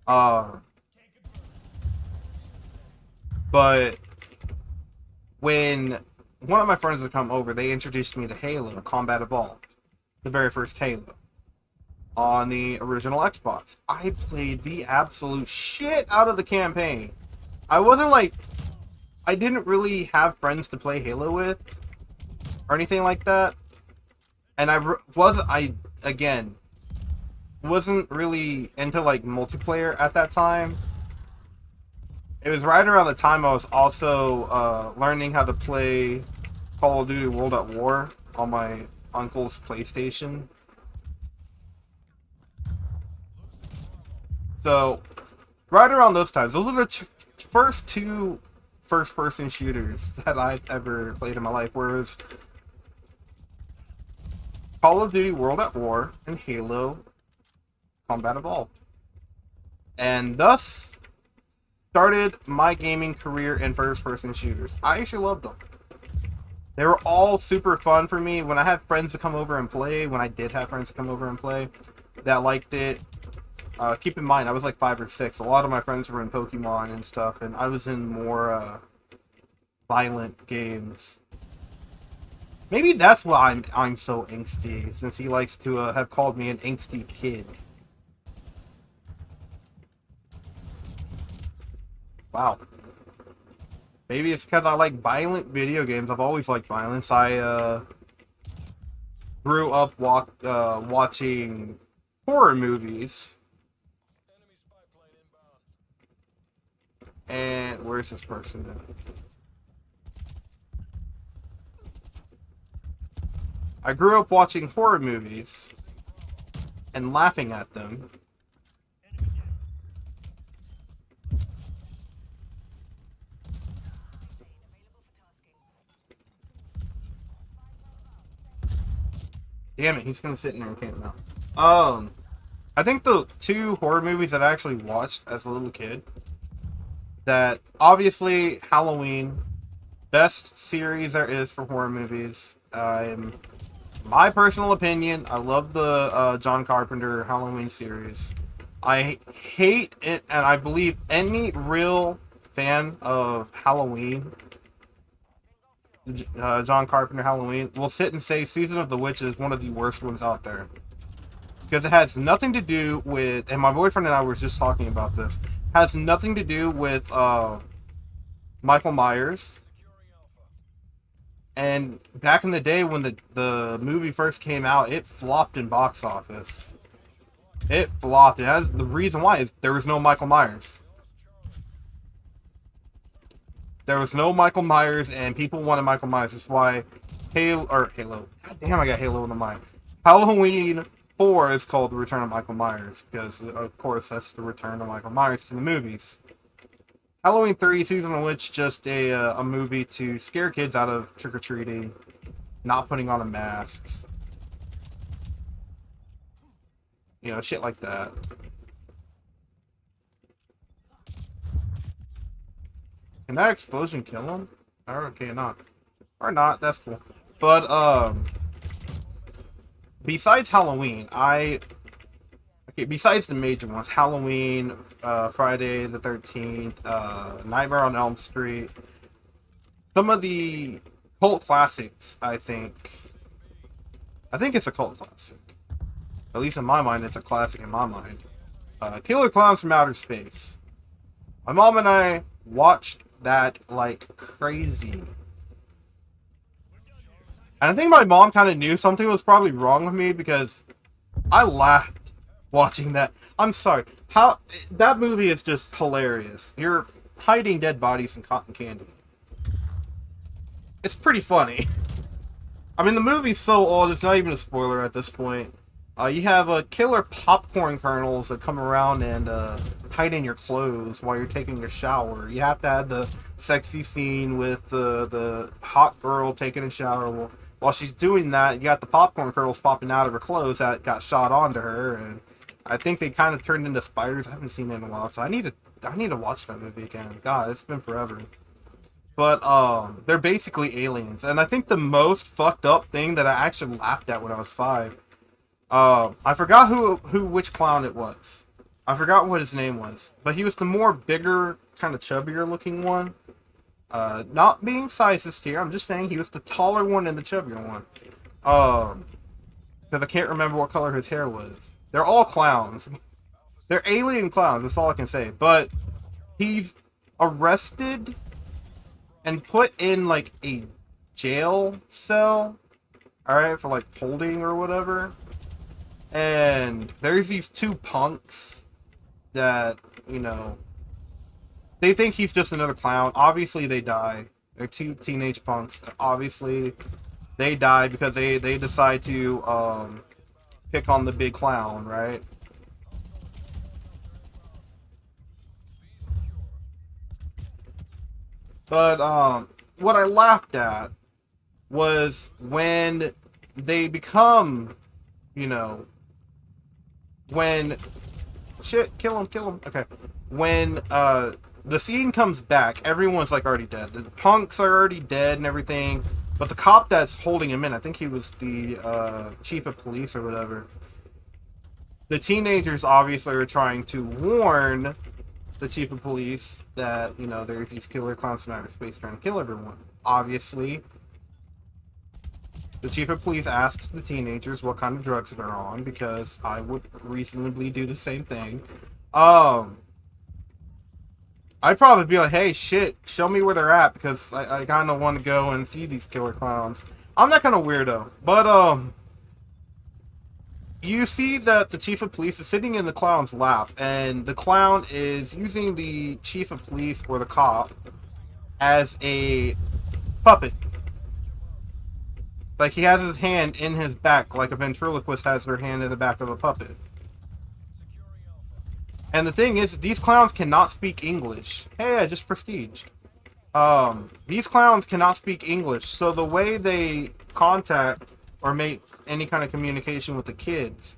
But when one of my friends would come over, they introduced me to Halo Combat Evolved, the very first Halo, on the original Xbox. I played the absolute shit out of the campaign. I didn't really have friends to play Halo with, or anything like that, and I wasn't really into multiplayer at that time. It was right around the time I was also learning how to play Call of Duty World at War on my uncle's PlayStation. So right around those times. Those are the first two first-person shooters that I've ever played in my life. Whereas Call of Duty World at War and Halo Combat Evolved. And thus started my gaming career in first-person shooters. I actually loved them. They were all super fun for me. When I had friends to come over and play, when I did have friends to come over and play that liked it, keep in mind, I was like 5 or 6. A lot of my friends were in Pokemon and stuff, and I was in more violent games. Maybe that's why I'm so angsty, since he likes to have called me an angsty kid. Wow. Maybe it's because I like violent video games. I've always liked violence. I grew up watching horror movies. And where's this person then? I grew up watching horror movies and laughing at them. Damn it, he's gonna sit in there and camp now. I think the 2 horror movies that I actually watched as a little kid, that obviously Halloween, best series there is for horror movies. My personal opinion, I love the John Carpenter Halloween series. I hate it, and I believe any real fan of Halloween, John Carpenter Halloween, will sit and say Season of the Witch is one of the worst ones out there. Because it has nothing to do with, and my boyfriend and I were just talking about this, has nothing to do with Michael Myers. And back in the day when the movie first came out, it flopped in box office. It flopped. It has, the reason why is there was no Michael Myers. There was no Michael Myers, and people wanted Michael Myers. That's why Halo. God damn, I got Halo in the mind. Halloween 4 is called The Return of Michael Myers, because, of course, that's the return of Michael Myers to the movies. Halloween 3, Season of Witch, just a movie to scare kids out of trick-or-treating, not putting on a masks. You know, shit like that. Can that explosion kill him? Or okay, not. Or not, that's cool. But, besides Halloween, besides the major ones, Halloween, Friday the 13th, Nightmare on Elm Street, some of the cult classics, I think it's a cult classic. At least in my mind, it's a classic in my mind. Killer Clowns from Outer Space. My mom and I watched that like crazy. And I think my mom kind of knew something was probably wrong with me, because I laughed watching that. I'm sorry. How that movie is just hilarious. You're hiding dead bodies in cotton candy. It's pretty funny. I mean, the movie's so old, it's not even a spoiler at this point. You have killer popcorn kernels that come around and hide in your clothes while you're taking a shower. You have to have the sexy scene with the hot girl taking a shower. Well, while she's doing that, you got the popcorn kernels popping out of her clothes that got shot onto her, and I think they kind of turned into spiders. I haven't seen it in a while, so I need to watch that movie again. God, it's been forever. But they're basically aliens, and I think the most fucked up thing that I actually laughed at when I was 5. I forgot which clown it was. I forgot what his name was, but he was the more bigger, kind of chubbier looking one. Not being sizist here, I'm just saying he was the taller one and the chubbier one. Because I can't remember what color his hair was. They're all clowns. They're alien clowns, that's all I can say. But he's arrested and put in like a jail cell, alright, for like holding or whatever. And there's these 2 punks that, you know, they think he's just another clown. Obviously they die. They're 2 teenage punks. Obviously they die because they decide to pick on the big clown, right? But what I laughed at was when they become, you know, when shit, kill him. Okay, when the scene comes back, everyone's like already dead. The punks are already dead and everything. But the cop that's holding him in, I think he was the chief of police or whatever. The teenagers obviously are trying to warn the chief of police that, you know, there's these killer clowns from outer space trying to kill everyone. Obviously, the chief of police asks the teenagers what kind of drugs they're on, because I would reasonably do the same thing. I'd probably be like, hey, shit, show me where they're at, because I kind of want to go and see these killer clowns. I'm that kind of weirdo. But, you see that the chief of police is sitting in the clown's lap, and the clown is using the chief of police, or the cop, as a puppet. Like, he has his hand in his back, like a ventriloquist has their hand in the back of a puppet. And the thing is, these clowns cannot speak English. Hey, I just prestiged. These clowns cannot speak English, so the way they contact or make any kind of communication with the kids,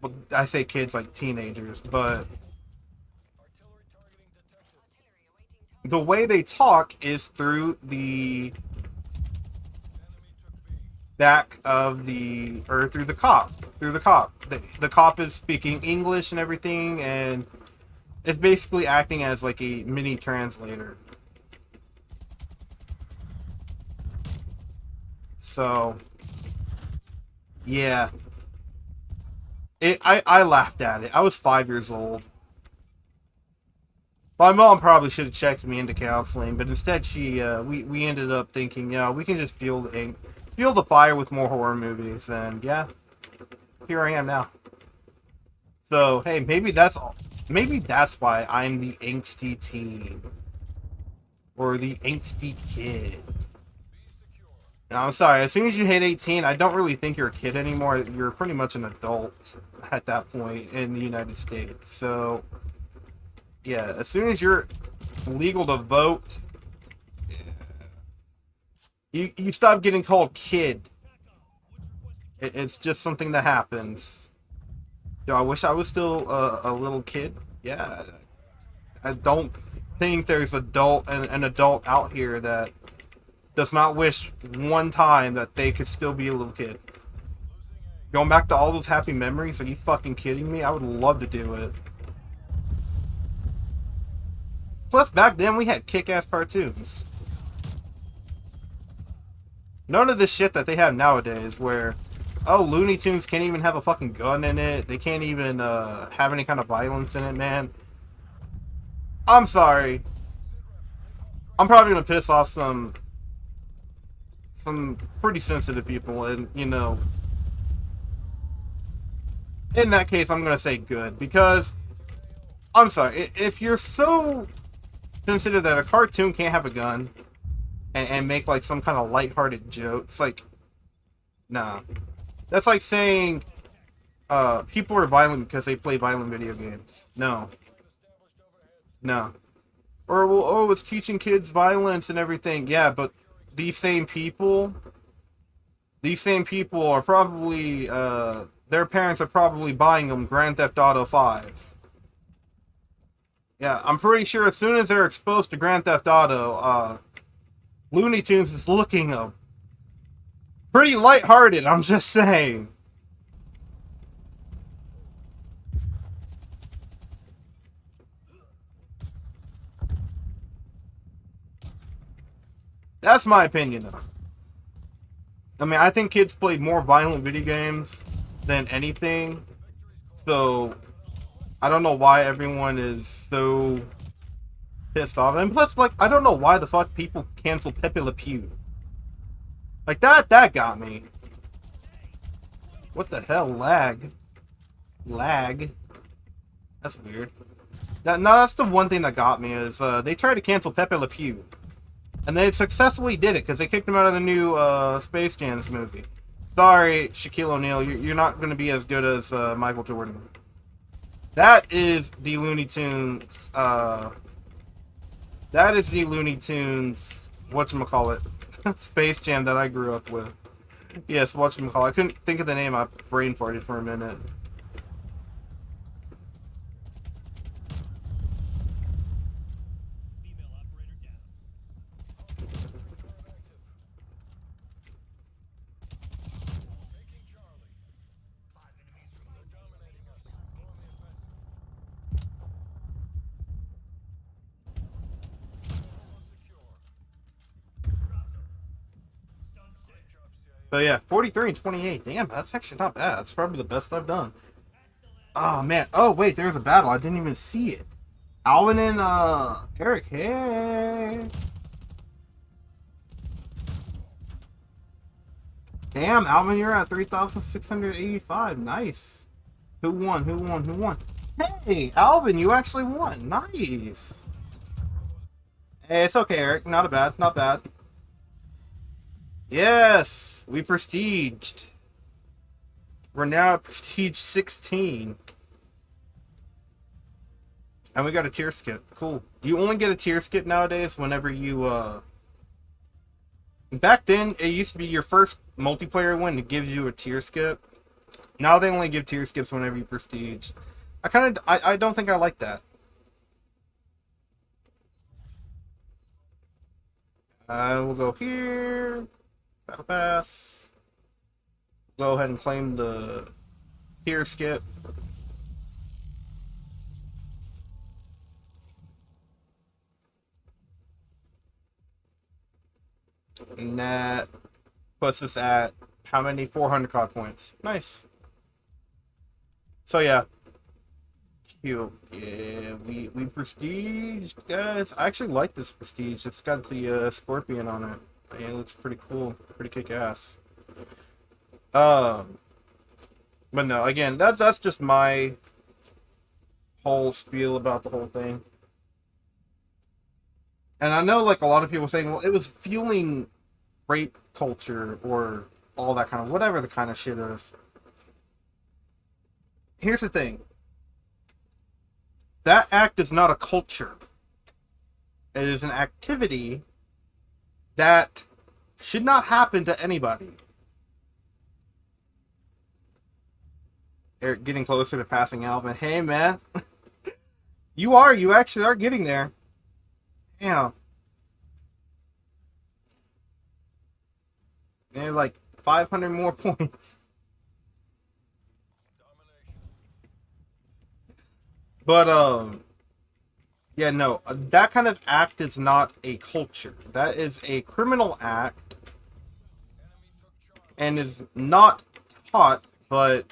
well, I say kids like teenagers, but the way they talk is through the back of the, or through the cop. The cop is speaking English and everything, and it's basically acting as like a mini translator. So, yeah. I laughed at it. I was 5 years old. My mom probably should have checked me into counseling, but instead we ended up thinking, yeah, we can just feel the fire with more horror movies, and yeah, here I am now. So hey, maybe that's why I'm the angsty teen, or the angsty kid. Now, I'm sorry, as soon as you hit 18, I don't really think you're a kid anymore. You're pretty much an adult at that point in the United States. So yeah, as soon as you're legal to vote, you stop getting called kid. It's just something that happens. Yo, I wish I was still a little kid. Yeah, I don't think there's an adult out here that does not wish one time that they could still be a little kid. Going back to all those happy memories, are you fucking kidding me? I would love to do it. Plus, back then we had kick-ass cartoons. None of this shit that they have nowadays, where, oh, Looney Tunes can't even have a fucking gun in it. They can't even have any kind of violence in it, man. I'm sorry. I'm probably gonna piss off some pretty sensitive people, and, you know, in that case, I'm gonna say good, because, I'm sorry, if you're so sensitive that a cartoon can't have a gun, and make, like, some kind of lighthearted joke, it's like, nah. That's like saying, people are violent because they play violent video games. No. No. Or, well, oh, it's teaching kids violence and everything. Yeah, but these same people are probably, their parents are probably buying them Grand Theft Auto 5. Yeah, I'm pretty sure as soon as they're exposed to Grand Theft Auto, Looney Tunes is looking pretty lighthearted, I'm just saying. That's my opinion, though. I mean, I think kids play more violent video games than anything. So, I don't know why everyone is so pissed off. And plus, like, I don't know why the fuck people cancel Pepe Le Pew. Like, that got me. What the hell? Lag? That's weird. No, that's the one thing that got me, is they tried to cancel Pepe Le Pew. And they successfully did it, because they kicked him out of the new Space Jam movie. Sorry, Shaquille O'Neal, you're not going to be as good as Michael Jordan. That is the Looney Tunes That is the Looney Tunes, whatchamacallit, Space Jam that I grew up with. Yes, whatchamacallit. I couldn't think of the name, I brain farted for a minute. So yeah, 43 and 28. Damn, that's actually not bad. That's probably the best I've done. Oh man. Oh wait, there's a battle. I didn't even see it. Alvin and Eric. Hey. Damn, Alvin, you're at 3,685. Nice. Who won? Who won? Who won? Hey, Alvin, you actually won. Nice. Hey, it's okay, Eric. Not bad. Not bad. Yes, we prestiged. We're now at prestige 16. And we got a tier skip. Cool. You only get a tier skip nowadays whenever you, Back then, it used to be your first multiplayer win that gives you a tier skip. Now they only give tier skips whenever you prestige. I don't think I like that. We'll go here. Battle pass. Go ahead and claim the tier skip. And that puts us at how many? 400 COD points. Nice. So yeah. Cute. Yeah, we prestige, guys. I actually like this prestige. It's got the scorpion on it. Yeah, it looks pretty cool. Pretty kick-ass. But no, again, that's just my whole spiel about the whole thing. And I know, like, a lot of people saying, well, it was fueling rape culture or all that kind of, whatever the kind of shit is. Here's the thing. That act is not a culture. It is an activity that should not happen to anybody. Eric getting closer to passing Alvin. Hey, man. You actually are getting there. Yeah. They're like 500 more points. But, yeah, no, that kind of act is not a culture. That is a criminal act and is not taught, but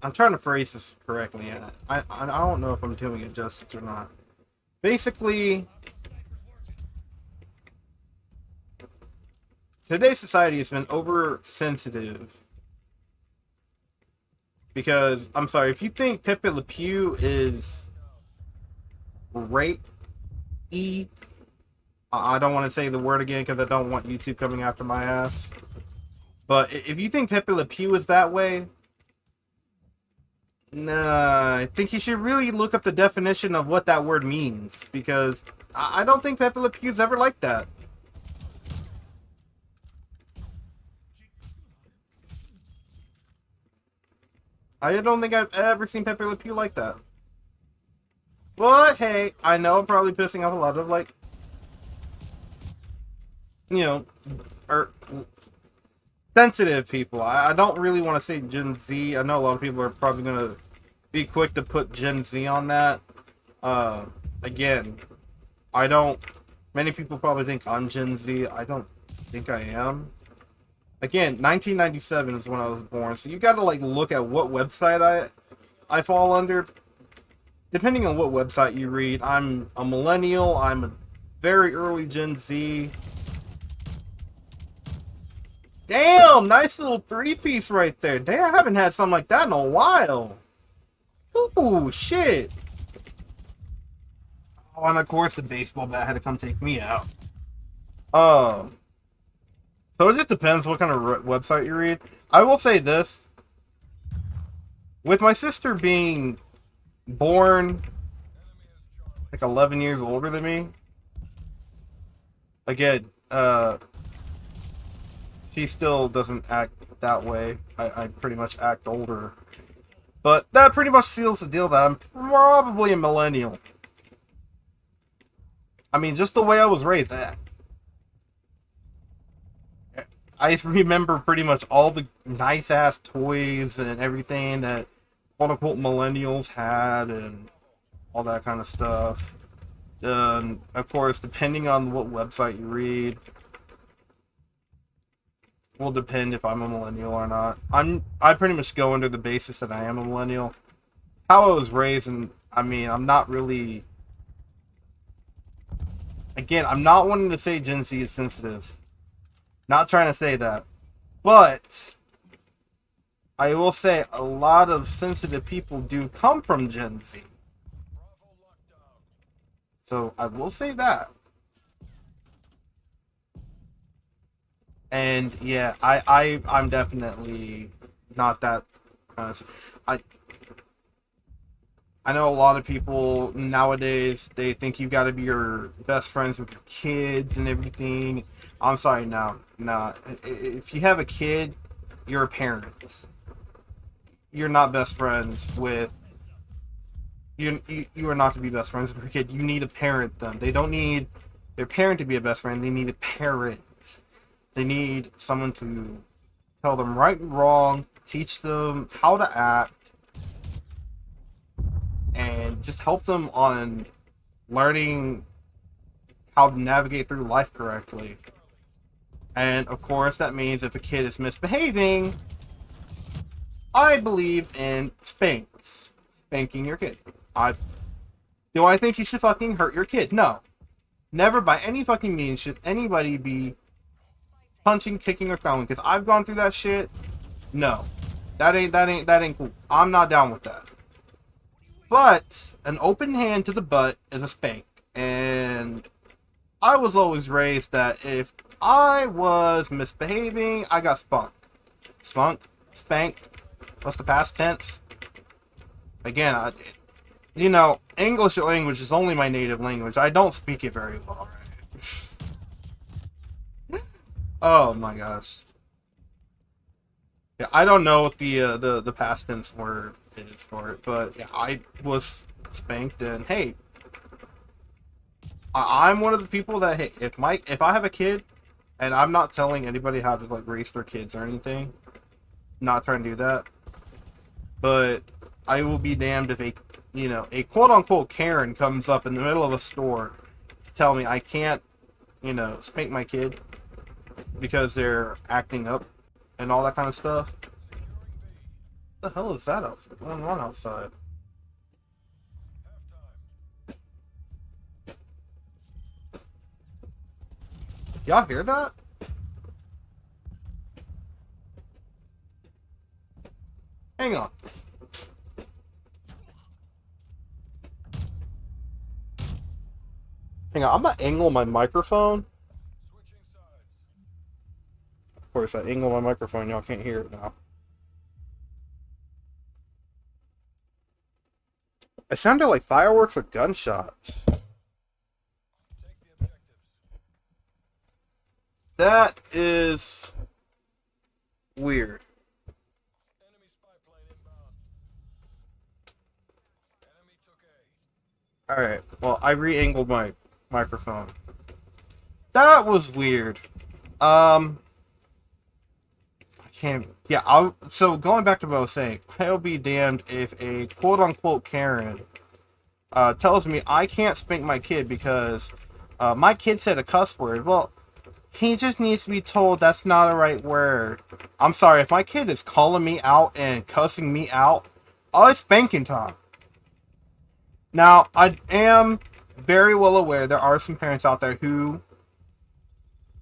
I'm trying to phrase this correctly, and I don't know if I'm doing it justice or not. Basically, today's society has been oversensitive. Because, I'm sorry, if you think Pepe Le Pew is rape-y, I don't want to say the word again because I don't want YouTube coming after my ass. But if you think Pepe Le Pew is that way, nah, I think you should really look up the definition of what that word means. Because I don't think Pepe Le Pew's ever like that. I don't think I've ever seen Pepe Le Pew like that. But hey, I know I'm probably pissing off a lot of, like, you know, sensitive people. I don't really want to say Gen Z. I know a lot of people are probably going to be quick to put Gen Z on that. Again, many people probably think I'm Gen Z. I don't think I am. Again, 1997 is when I was born, so you gotta, like, look at what website I fall under. Depending on what website you read, I'm a millennial, I'm a very early Gen Z. Damn, nice little three-piece right there. Damn, I haven't had something like that in a while. Ooh, shit. Oh, and of course the baseball bat had to come take me out. So it just depends what kind of website you read. I will say this. With my sister being born like 11 years older than me. Again, she still doesn't act that way. I pretty much act older. But that pretty much seals the deal that I'm probably a millennial. I mean, just the way I was raised. I remember pretty much all the nice-ass toys and everything that quote-unquote millennials had and all that kind of stuff. Of course, depending on what website you read, will depend if I'm a millennial or not. I pretty much go under the basis that I am a millennial. How I was raised, and I mean, I'm not really... Again, I'm not wanting to say Gen Z is sensitive. Not trying to say that. But I will say a lot of sensitive people do come from Gen Z. So I will say that. And yeah, I'm definitely not that kind of... I know a lot of people nowadays, they think you've got to be your best friends with your kids and everything. I'm sorry, no. If you have a kid, you're a parent. You're not best friends with... You are not to be best friends with your kid. You need to parent them. They don't need their parent to be a best friend. They need a parent. They need someone to tell them right and wrong, teach them how to act, and just help them on learning how to navigate through life correctly. And of course, that means if a kid is misbehaving, I believe in spanks. Spanking your kid. Do I think you should fucking hurt your kid? No. Never by any fucking means should anybody be punching, kicking, or throwing, because I've gone through that shit. No. That ain't cool. I'm not down with that. But an open hand to the butt is a spank. And I was always raised that if I was misbehaving, I got spunked. Spanked. What's the past tense? Again, English language is only my native language. I don't speak it very well, right? Oh my gosh. Yeah, I don't know what the past tense word is for it, but yeah, I was spanked, and hey, I'm one of the people that, hey, if I have a kid, and I'm not telling anybody how to like raise their kids or anything, not trying to do that, but I will be damned if a quote-unquote Karen comes up in the middle of a store to tell me I can't, spank my kid because they're acting up and all that kind of stuff. What the hell is that going on outside? Y'all hear that? Hang on. Hang on, I'm gonna angle my microphone. Of course, I angle my microphone, y'all can't hear it now. It sounded like fireworks or gunshots. That is weird. Alright, well, I re-angled my microphone. That was weird. I can't... Yeah, so going back to what I was saying, I'll be damned if a quote-unquote Karen tells me I can't spank my kid because my kid said a cuss word. Well, he just needs to be told that's not a right word. I'm sorry, if my kid is calling me out and cussing me out, it's spanking time. Now, I am very well aware there are some parents out there who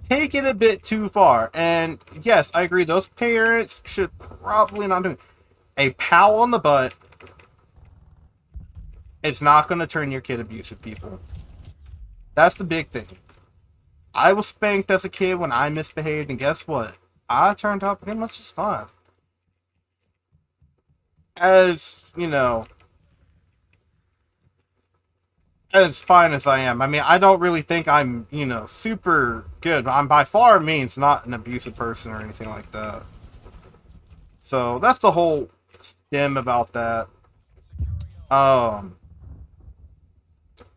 take it a bit too far. And yes, I agree, those parents should probably not do it. A pow on the butt, it's not going to turn your kid abusive, people. That's the big thing. I was spanked as a kid when I misbehaved, and guess what? I turned out pretty much just fine. As as fine as I am. I mean, I don't really think I'm, you know, super good. I'm by far means not an abusive person or anything like that. So that's the whole stem about that.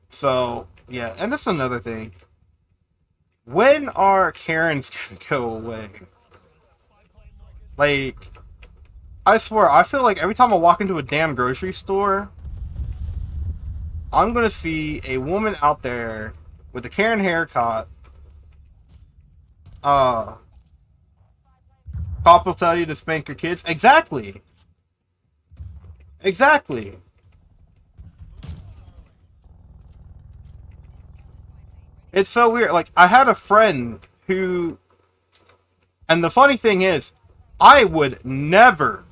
So yeah, and that's another thing. When are Karens gonna go away? Like, I swear, I feel like every time I walk into a damn grocery store, I'm gonna see a woman out there with a Karen haircut. Cop will tell you to spank your kids. Exactly. Exactly. It's so weird. Like, I had a friend who, and the funny thing is, I would never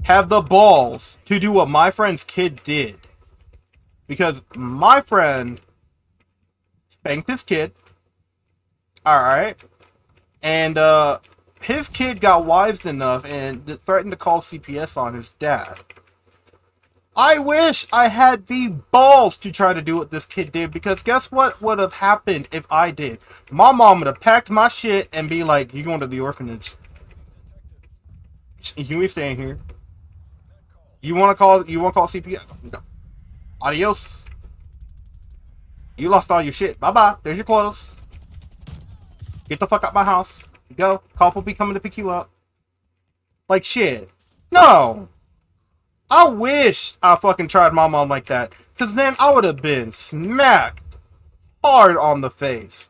have the balls to do what my friend's kid did. Because my friend spanked his kid. Alright. And, his kid got wised enough and threatened to call CPS on his dad. I wish I had the balls to try to do what this kid did, because guess what would have happened if I did? My mom would have packed my shit and be like, "You going to the orphanage. You ain't staying here. You want to call CPS? No. Adios. You lost all your shit. Bye-bye. There's your clothes. Get the fuck out my house. Go. Cop will be coming to pick you up." Like, shit. No. I wish I fucking tried my mom like that. Because then I would have been smacked hard on the face.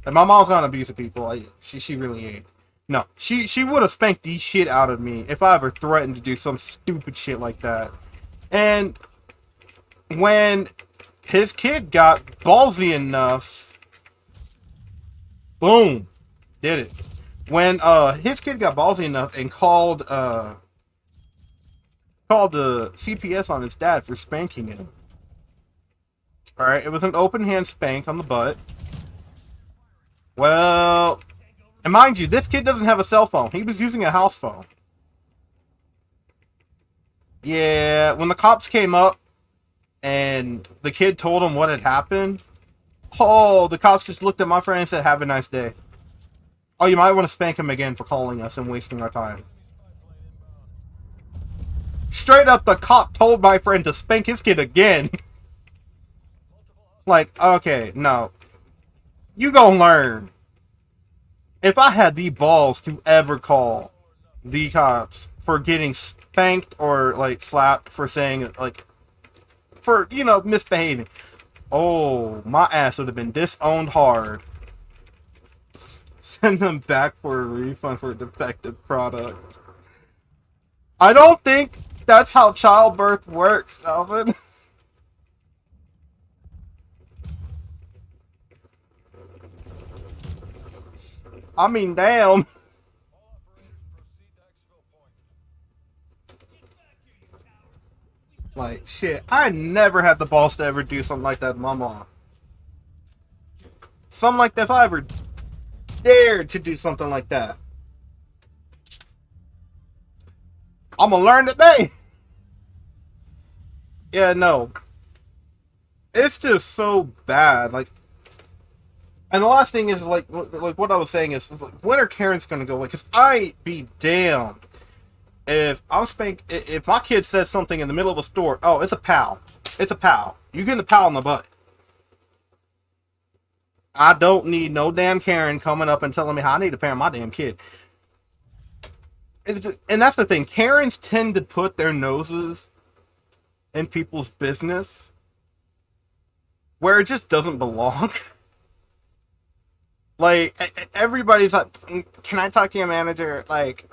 And my mom's not abusive people. She really ain't. No. She would have spanked the shit out of me if I ever threatened to do some stupid shit like that. And when his kid got ballsy enough, boom, did it. When his kid got ballsy enough and called the CPS on his dad for spanking him. Alright, it was an open hand spank on the butt. Well, and mind you, this kid doesn't have a cell phone. He was using a house phone. Yeah, when the cops came up and the kid told him what had happened, oh, the cops just looked at my friend and said, "Have a nice day. Oh, you might want to spank him again for calling us and wasting our time." Straight up, the cop told my friend to spank his kid again. Like, okay, no. You gonna learn. If I had the balls to ever call the cops for getting spanked or, like, slapped for saying, like, for, you know, misbehaving, oh, my ass would have been disowned hard. Send them back for a refund for a defective product. I don't think that's how childbirth works, Alvin. I mean, damn. Like, shit, I never had the balls to ever do something like that to my mom. Something like that, if I ever dared to do something like that, I'm gonna learn today. Yeah, no. It's just so bad. Like, and the last thing is, like what I was saying is like, when are Karens gonna go away? Because I be damned if if my kid says something in the middle of a store. Oh, it's a pal. It's a pal. You getting a pal in the butt. I don't need no damn Karen coming up and telling me how I need to parent my damn kid. And that's the thing. Karens tend to put their noses in people's business where it just doesn't belong. Like, everybody's like, "Can I talk to your manager?" Like,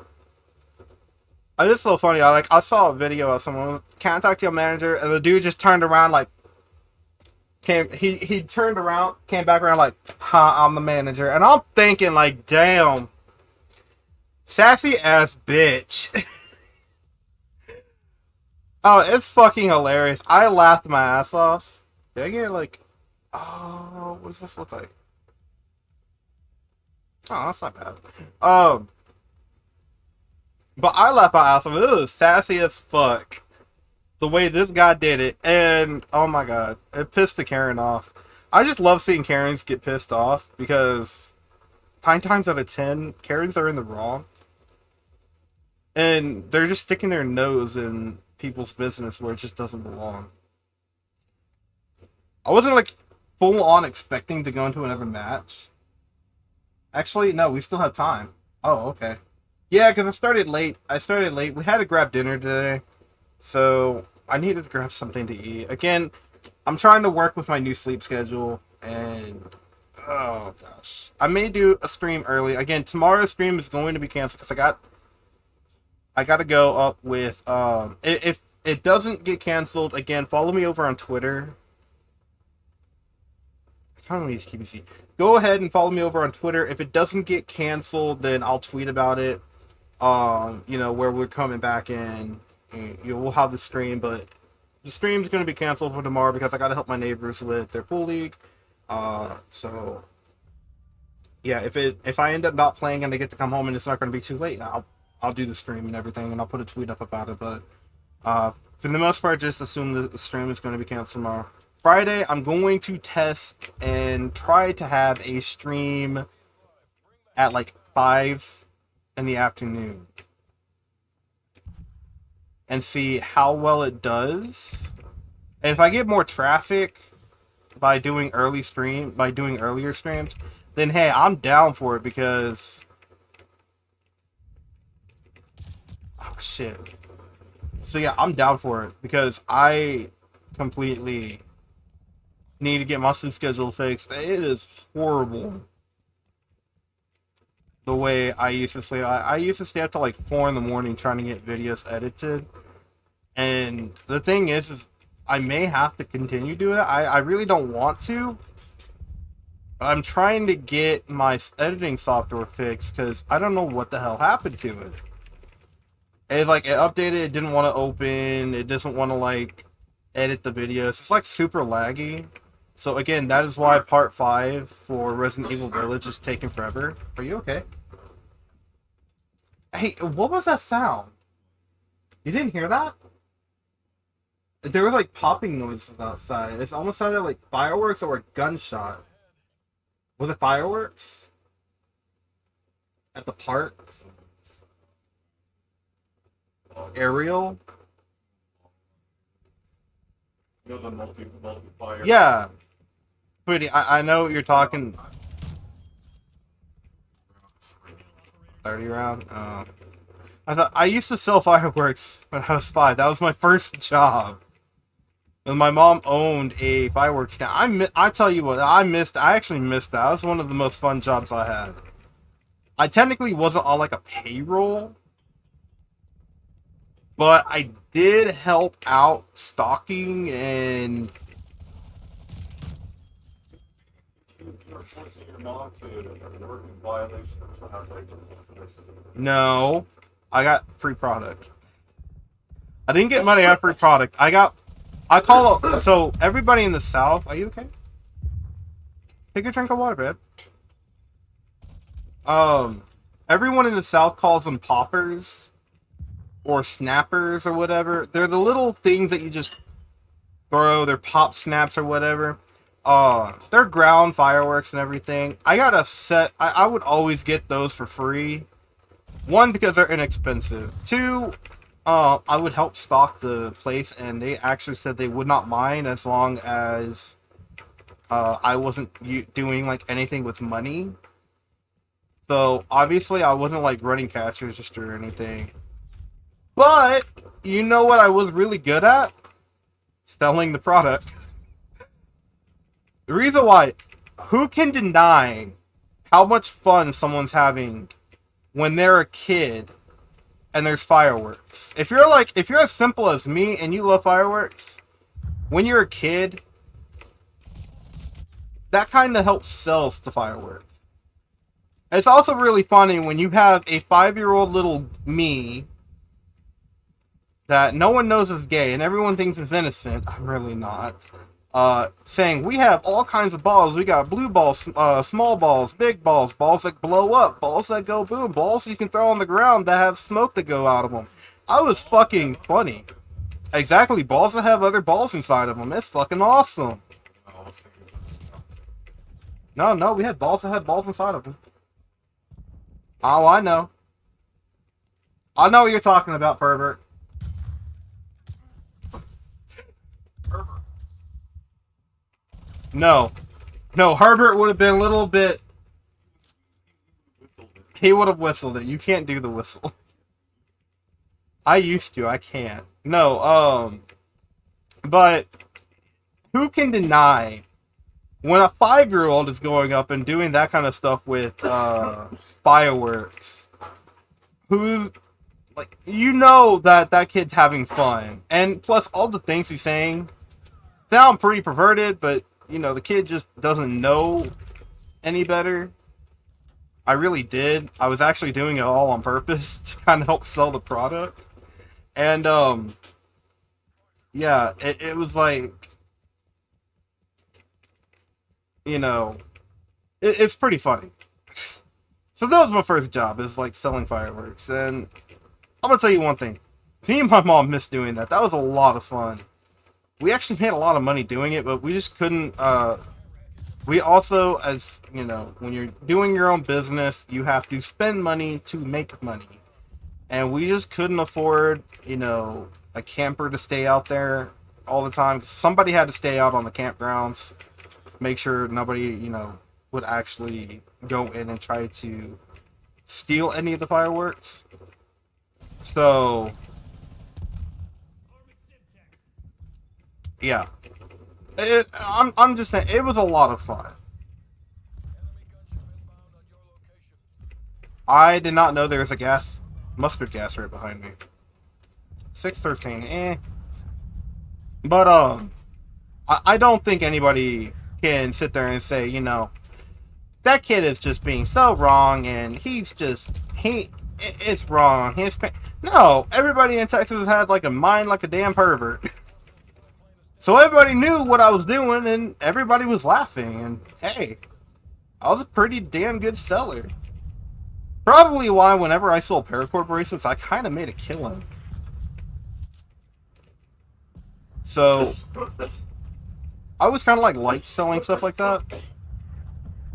it's so funny. I saw a video of someone, "Can I talk to your manager?" And the dude just turned around like, he turned around, came back around like, "Huh, I'm the manager." And I'm thinking like, damn, sassy ass bitch. Oh, it's fucking hilarious. I laughed my ass off. Did I get like, oh, what does this look like? Oh, that's not bad. But I laughed my ass off. It was sassy as fuck. the way this guy did it, and oh my god, it pissed the Karen off. I just love seeing Karens get pissed off because 9 times out of 10, Karens are in the wrong, and they're just sticking their nose in people's business where it just doesn't belong. I wasn't like full on expecting to go into another match. Actually, no, we still have time. Oh, okay. Yeah, because I started late. We had to grab dinner today, so I needed to grab something to eat. Again, I'm trying to work with my new sleep schedule, and oh gosh, I may do a stream early. Again, tomorrow's stream is going to be canceled because I got to go up with if it doesn't get canceled, again, follow me over on Twitter. I kind of need to keep it. Go ahead and follow me over on Twitter. If it doesn't get canceled, then I'll tweet about it. Where we're coming back in. We'll have the stream, but the stream's going to be canceled for tomorrow because I got to help my neighbors with their pool league. So yeah, if I end up not playing and I get to come home and it's not going to be too late, I'll do the stream and everything, and I'll put a tweet up about it. But for the most part, just assume the stream is going to be canceled tomorrow. Friday, I'm going to test and try to have a stream at like 5 in the afternoon and see how well it does. And if I get more traffic by doing earlier streams, then hey, I'm down for it because oh shit. So yeah, I'm down for it because I completely need to get my sleep schedule fixed. It is horrible the way I used to sleep. I used to stay up till like 4 in the morning trying to get videos edited. And the thing is I may have to continue doing it. I really don't want to. But I'm trying to get my editing software fixed because I don't know what the hell happened to it. It updated, it didn't want to open, it doesn't want to like edit the videos. It's like super laggy. So again, that is why part 5 for Resident Evil Village is taking forever. Are you okay? Hey, what was that sound? You didn't hear that? There was like popping noises outside. It almost sounded like fireworks or a gunshot. Was it fireworks? At the park? Aerial? You know the multi-fire? Yeah. Sweetie, I know what you're talking. 30 round? I used to sell fireworks when I was 5. That was my first job. And my mom owned a fireworks stand. I tell you what, I actually missed that. That was one of the most fun jobs I had. I technically wasn't on like a payroll, but I did help out stocking and no, I got free product. I didn't get money on free product. So everybody in the South, are you okay? Take a drink of water, babe. Everyone in the South calls them poppers or snappers or whatever. They're the little things that you just throw. They're pop snaps or whatever. They're ground fireworks and everything. I got a set. I would always get those for free. 1, because they're inexpensive. 2, I would help stock the place, and they actually said they would not mind as long as I wasn't doing like anything with money. So obviously I wasn't like running cash register or anything. But you know what I was really good at? Selling the product. The reason why, who can deny how much fun someone's having when they're a kid and there's fireworks? If you're as simple as me and you love fireworks, when you're a kid, that kind of helps sell the fireworks. It's also really funny when you have a 5-year-old little me that no one knows is gay and everyone thinks is innocent. I'm really not. Saying we have all kinds of balls. We got blue balls, small balls, big balls, balls that blow up, balls that go boom, balls you can throw on the ground that have smoke that go out of them. I was fucking funny. Exactly, balls that have other balls inside of them. It's fucking awesome. I was thinking, No, we had balls that had balls inside of them. Oh, I know. I know what you're talking about, pervert. Herbert. No. No, Herbert would have been a little bit... Whistled it. He would have whistled it. You can't do the whistle. I used to. I can't. No, but who can deny when a 5-year-old is going up and doing that kind of stuff with fireworks? Who's like, you know that kid's having fun, and plus all the things he's saying sound pretty perverted, but you know the kid just doesn't know any better. I really did. I was actually doing it all on purpose to kind of help sell the product. And, yeah, it was like, you know, it's pretty funny. So that was my first job, is like selling fireworks. And I'm gonna tell you one thing. Me and my mom missed doing that. That was a lot of fun. We actually made a lot of money doing it, but we just couldn't, we also, as, you know, when you're doing your own business, you have to spend money to make money. And we just couldn't afford, you know, a camper to stay out there all the time. Somebody had to stay out on the campgrounds, make sure nobody, you know, would actually go in and try to steal any of the fireworks. So, yeah. I'm just saying, it was a lot of fun. I did not know there was a mustard gas right behind me. 613, But, I don't think anybody can sit there and say, you know, that kid is just being so wrong, and it's wrong. No, everybody in Texas had like a mind like a damn pervert. So everybody knew what I was doing, and everybody was laughing, and hey, I was a pretty damn good seller. Probably why whenever I sold paracord bracelets, I kind of made a killing. So, I was kind of like selling stuff like that.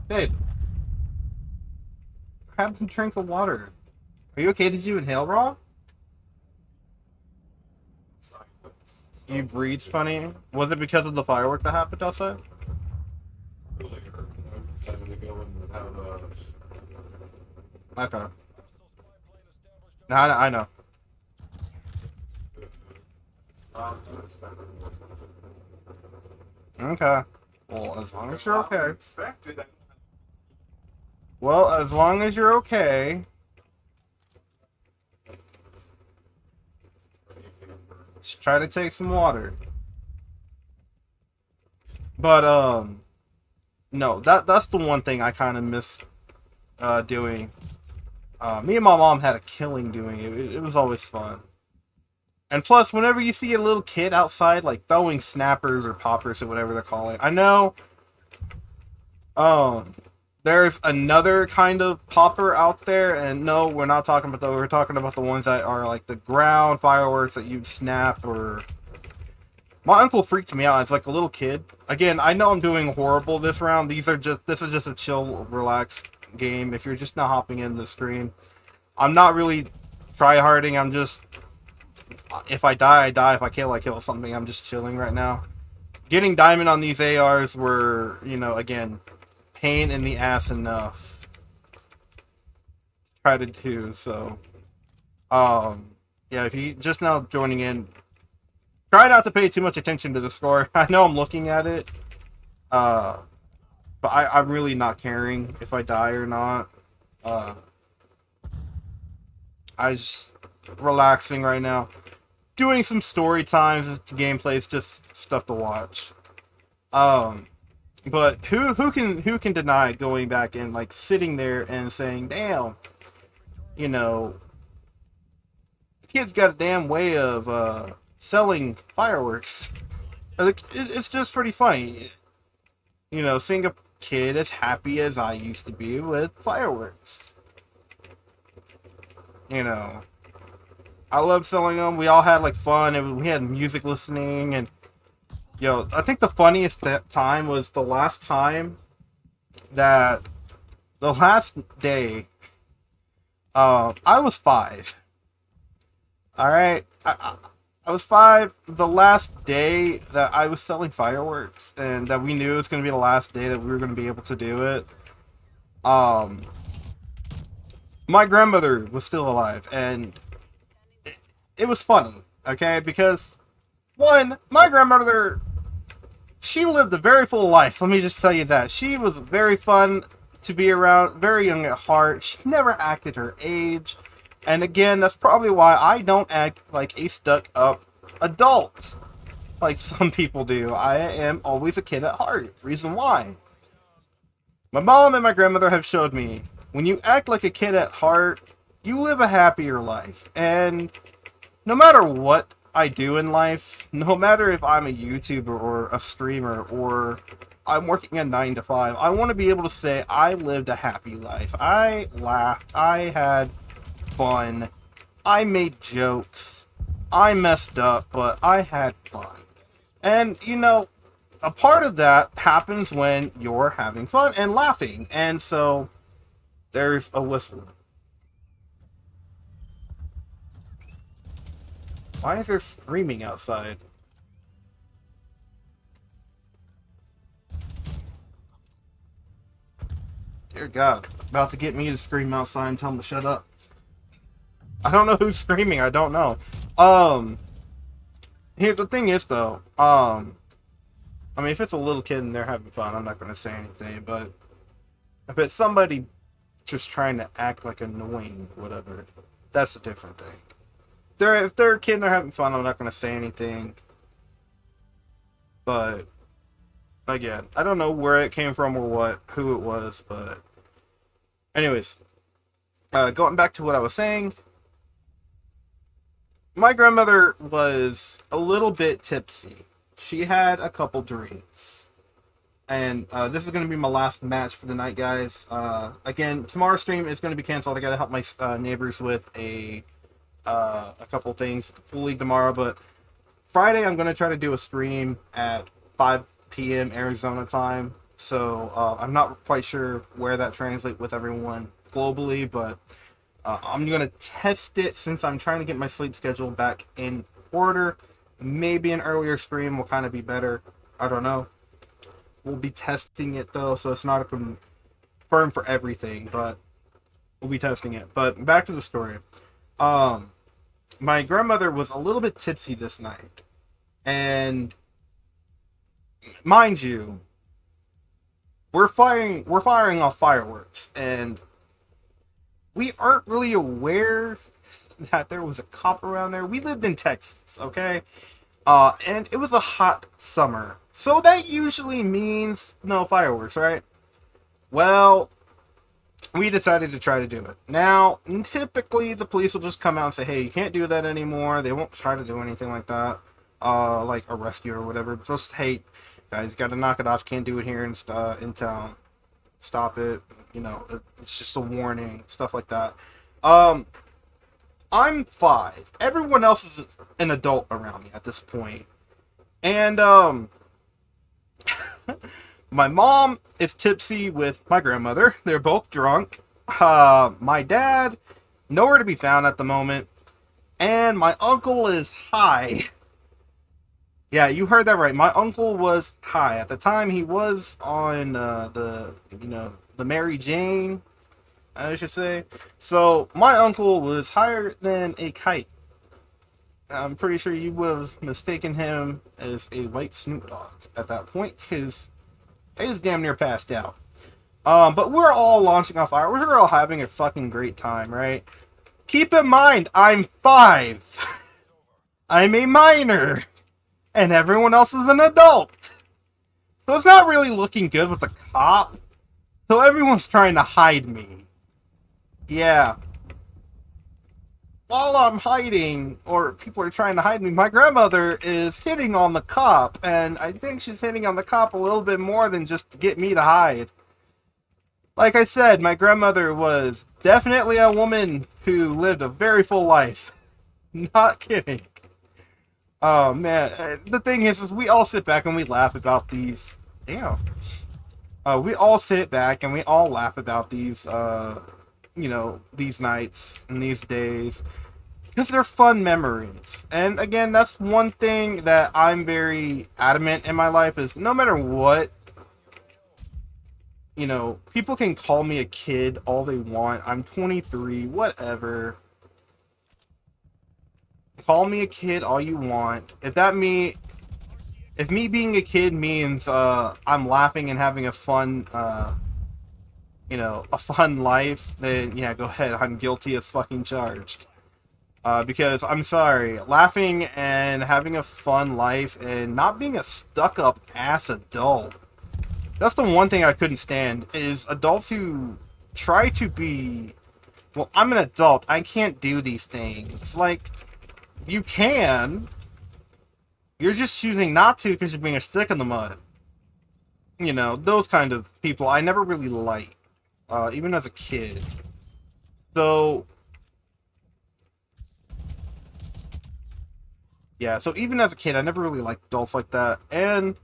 Babe, grab a drink of water. Are you okay? Did you inhale wrong? You breathed funny. Was it because of the firework that happened outside? Earlier, I decided to go and have Okay. No, I know. Okay. Well, as long as you're okay. Expected. Well, as long as you're okay. Just try to take some water. But, no, that's the one thing I kind of miss doing. Me and my mom had a killing doing it. It was always fun. And plus, whenever you see a little kid outside, like, throwing snappers or poppers or whatever they're calling, I know, there's another kind of popper out there, and no, we're not talking about those. We're talking about the ones that are, like, the ground fireworks that you snap, or... My uncle freaked me out. It's like a little kid. Again, I know I'm doing horrible this round. This is just a chill, relaxed game. If you're just not hopping in the stream, I'm not really try-harding. I'm just... If I die, I die. If I kill something. I'm just chilling right now. Getting diamond on these ARs were, you know, again, pain in the ass enough. Try to do, so... yeah, if you just now joining in, try not to pay too much attention to the score. I know I'm looking at it, but I'm really not caring if I die or not. I just relaxing right now. Doing some story times, gameplay is just stuff to watch. But who can deny going back and like sitting there and saying, damn, you know, the kid's got a damn way of selling fireworks. It's just pretty funny. You know, seeing a kid as happy as I used to be with fireworks. You know, I loved selling them. We all had like fun, and we had music listening, and yo, I think the funniest time was the last time that the last day. I was 5. All right, I was 5 the last day that I was selling fireworks, and that we knew it was going to be the last day that we were going to be able to do it. Um, my grandmother was still alive, and it was funny, okay? Because, one, my grandmother, she lived a very full life, let me just tell you that. She was very fun to be around, very young at heart. She never acted her age. And again, that's probably why I don't act like a stuck-up adult, like some people do. I am always a kid at heart. Reason why. My mom and my grandmother have showed me, when you act like a kid at heart, you live a happier life. And no matter what I do in life, no matter if I'm a YouTuber or a streamer or I'm working a 9 to 5, I want to be able to say I lived a happy life. I laughed. I had fun. I made jokes. I messed up, but I had fun. And, you know, a part of that happens when you're having fun and laughing. And so, there's a whistle. Why is there screaming outside? Dear God, about to get me to scream outside and tell him to shut up. I don't know who's screaming, I don't know. Here's the thing is though, I mean, if it's a little kid and they're having fun, I'm not going to say anything, but if it's somebody just trying to act like annoying, whatever, that's a different thing. If they're a kid and they're having fun, I'm not going to say anything. But, again, I don't know where it came from or who it was, but anyways, going back to what I was saying, my grandmother was a little bit tipsy. She had a couple drinks. And this is going to be my last match for the night, guys. Again, tomorrow's stream is going to be canceled. I got to help my neighbors with a couple things with the pool league tomorrow. But Friday, I'm going to try to do a stream at 5 p.m. Arizona time. So I'm not quite sure where that translates with everyone globally, but I'm going to test it since I'm trying to get my sleep schedule back in order. Maybe an earlier stream will kind of be better. I don't know. We'll be testing it though, so it's not a confirm for everything, but we'll be testing it. But back to the story. My grandmother was a little bit tipsy this night. And mind you, we're firing off fireworks, and we aren't really aware that there was a cop around there. We lived in Texas, okay? And it was a hot summer. So that usually means no fireworks, right? Well, we decided to try to do it. Now, typically the police will just come out and say, hey, you can't do that anymore. They won't try to do anything like that. Like arrest you or whatever. Just, hey, guys, you gotta knock it off. Can't do it here in town. Stop it. You know, it's just a warning. Stuff like that. I'm 5. Everyone else is an adult around me at this point. And, my mom is tipsy with my grandmother. They're both drunk. My dad, nowhere to be found at the moment. And my uncle is high. Yeah, you heard that right. My uncle was high. At the time, he was on the Mary Jane, I should say. So, my uncle was higher than a kite. I'm pretty sure you would have mistaken him as a white Snoop Dogg at that point, because he was damn near passed out. But we're all launching off fire. We're all having a fucking great time, right? Keep in mind, I'm 5. I'm a minor. And everyone else is an adult. So it's not really looking good with the cop. So everyone's trying to hide me. Yeah. While I'm hiding, or people are trying to hide me, my grandmother is hitting on the cop. And I think she's hitting on the cop a little bit more than just to get me to hide. Like I said, my grandmother was definitely a woman who lived a very full life. Not kidding. Oh man, the thing is we all sit back and we laugh about these. Damn. We all sit back and we all laugh about these. These nights and these days because they're fun memories. And again, that's one thing that I'm very adamant in my life is no matter what, people can call me a kid all they want. I'm 23, whatever. Call me a kid all you want. If me being a kid means I'm laughing and having a fun a fun life, then yeah, go ahead. I'm guilty as fucking charged. Because I'm sorry, laughing and having a fun life and not being a stuck-up ass adult. That's the one thing I couldn't stand, is adults who try to be, well, I'm an adult, I can't do these things. Like, you can, you're just choosing not to because you're being a stick in the mud. Those kind of people I never really liked, even as a kid. So, yeah, so even as a kid, I never really liked adults like that. And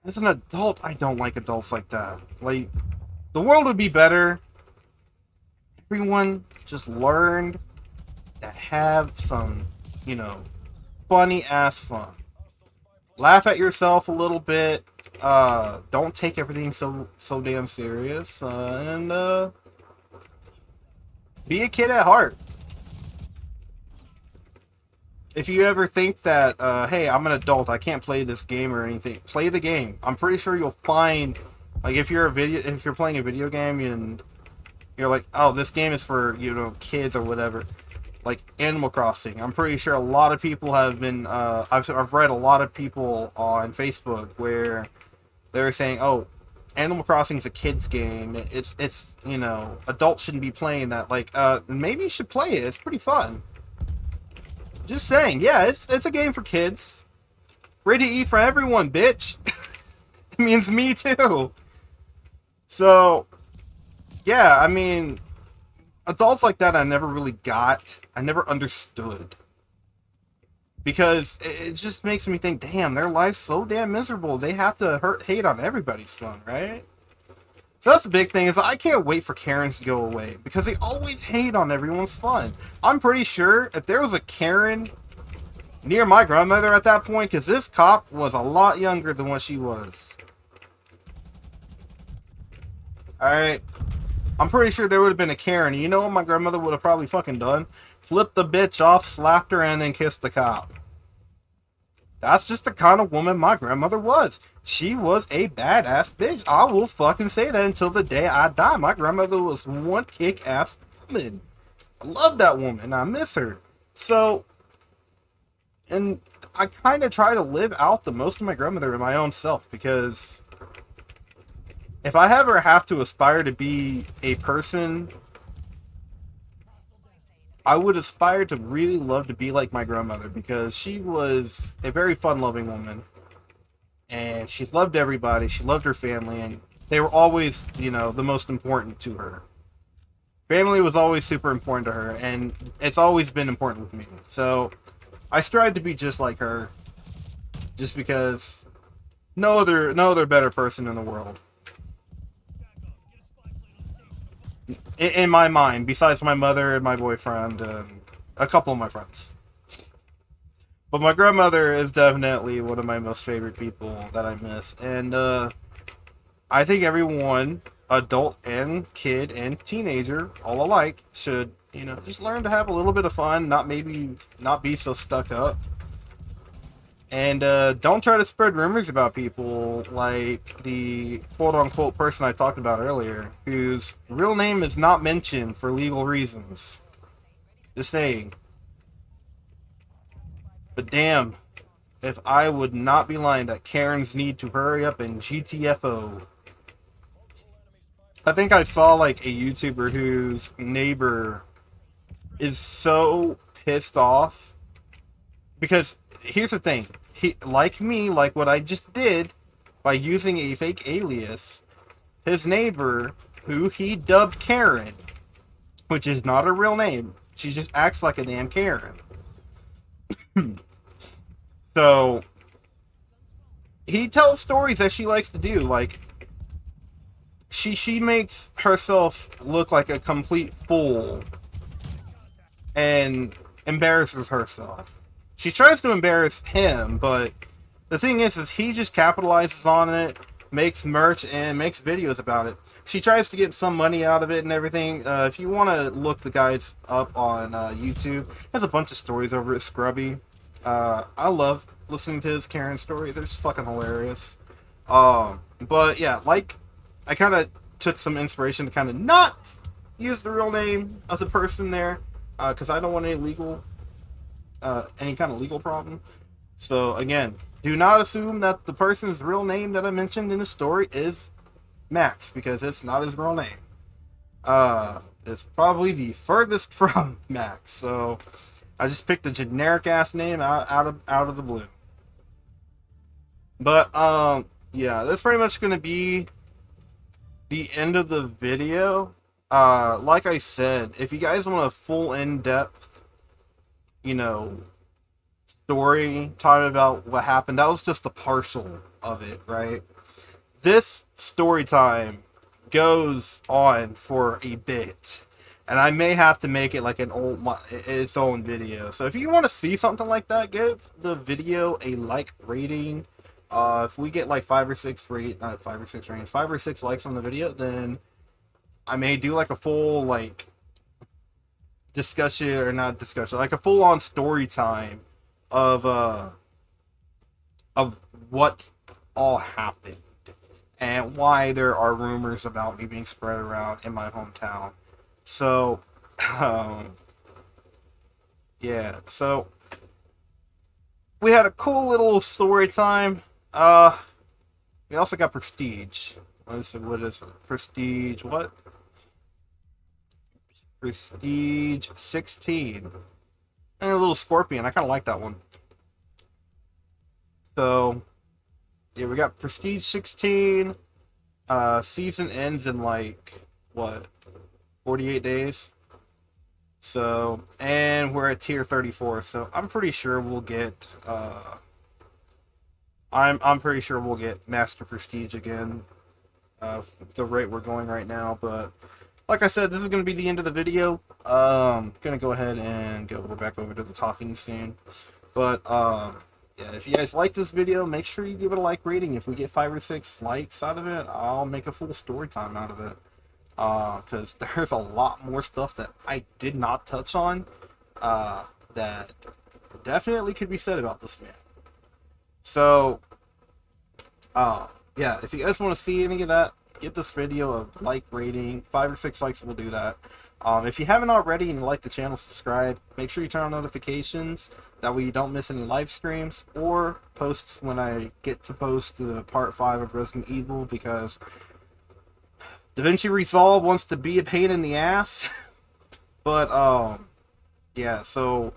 as an adult, I don't like adults like that. Like, the world would be better if everyone just learned to have some, funny ass fun. Laugh at yourself a little bit. Don't take everything so damn serious. And be a kid at heart. If you ever think that, hey, I'm an adult, I can't play this game or anything, play the game. I'm pretty sure you'll find, like, if you're playing a video game and you're like, oh, this game is for, kids or whatever, like Animal Crossing. I'm pretty sure a lot of people have been, I've read a lot of people on Facebook where they're saying, oh, Animal Crossing is a kid's game. It's adults shouldn't be playing that. Like, maybe you should play it. It's pretty fun. Just saying, yeah, it's a game for kids. Rated E for everyone, bitch. It means me too. So, yeah, I mean, adults like that I never really got. I never understood. Because it just makes me think, damn, their life's so damn miserable. They have to hate on everybody's fun, right? So that's the big thing, is I can't wait for Karens to go away, because they always hate on everyone's fun. I'm pretty sure if there was a Karen near my grandmother at that point, because this cop was a lot younger than what she was. Alright, I'm pretty sure there would have been a Karen. You know what my grandmother would have probably fucking done? Flipped the bitch off, slapped her, and then kissed the cop. That's just the kind of woman my grandmother was. She was a badass bitch. I will fucking say that until the day I die. My grandmother was one kick-ass woman. I love that woman. I miss her. So, and I kind of try to live out the most of my grandmother in my own self, because if I ever have to aspire to be a person, I would aspire to really love to be like my grandmother, because she was a very fun-loving woman. And she loved everybody. She loved her family. And they were always, the most important to her. Family was always super important to her. And it's always been important with me. So, I strive to be just like her. Just because no other better person in the world. In my mind, besides my mother and my boyfriend and a couple of my friends. But my grandmother is definitely one of my most favorite people that I miss. And I think everyone, adult and kid and teenager, all alike, should, just learn to have a little bit of fun, not be so stuck up. And don't try to spread rumors about people like the quote-unquote person I talked about earlier, whose real name is not mentioned for legal reasons. Just saying. But damn, if I would not be lying that Karens need to hurry up and GTFO. I think I saw like a YouTuber whose neighbor is so pissed off. Because here's the thing. He, like me, like what I just did, by using a fake alias, his neighbor, who he dubbed Karen, which is not a real name, she just acts like a damn Karen. So he tells stories that she likes to do. Like she makes herself look like a complete fool and embarrasses herself. She tries to embarrass him, but the thing is he just capitalizes on it, makes merch, and makes videos about it. She tries to get some money out of it and everything. If you want to look the guys up on YouTube, there's a bunch of stories over at Scrubby. I love listening to his Karen stories. They're just fucking hilarious. But yeah, like, I kind of took some inspiration to kind of not use the real name of the person there, because I don't want any kind of legal problem. So again, do not assume that the person's real name that I mentioned in the story is Max, because it's not his real name. It's probably the furthest from Max. So I just picked a generic ass name out of the blue. But yeah, that's pretty much gonna be the end of the video. Like I said, if you guys want a full in-depth, story time about what happened, that was just a partial of it, right? This story time goes on for a bit, and I may have to make it like its own video. So if you want to see something like that, give the video a like rating. If we get like 5 or 6 likes on the video, then I may do like a full like discussion, or not discussion, like a full on story time of what all happened and why there are rumors about me being spread around in my hometown. So yeah, so we had a cool little story time. We also got Prestige. What is it? Prestige what? Prestige 16. And a little scorpion. I kind of like that one. So, yeah, we got Prestige 16. Season ends in like, what, 48 days? So, and we're at tier 34. So, I'm pretty sure we'll get, I'm pretty sure we'll get Master Prestige again. The rate we're going right now. But, like I said, this is going to be the end of the video. Going to go ahead and go back over to the talking soon. But, yeah, if you guys like this video, make sure you give it a like rating. If we get 5 or 6 likes out of it, I'll make a full story time out of it. Because there's a lot more stuff that I did not touch on, that definitely could be said about this man. So, yeah, if you guys want to see any of that, give this video a like rating. 5 or 6 likes will do that. If you haven't already and you like the channel, subscribe. Make sure you turn on notifications. That way you don't miss any live streams or posts when I get to post the part 5 of Resident Evil, because DaVinci Resolve wants to be a pain in the ass. But, yeah, so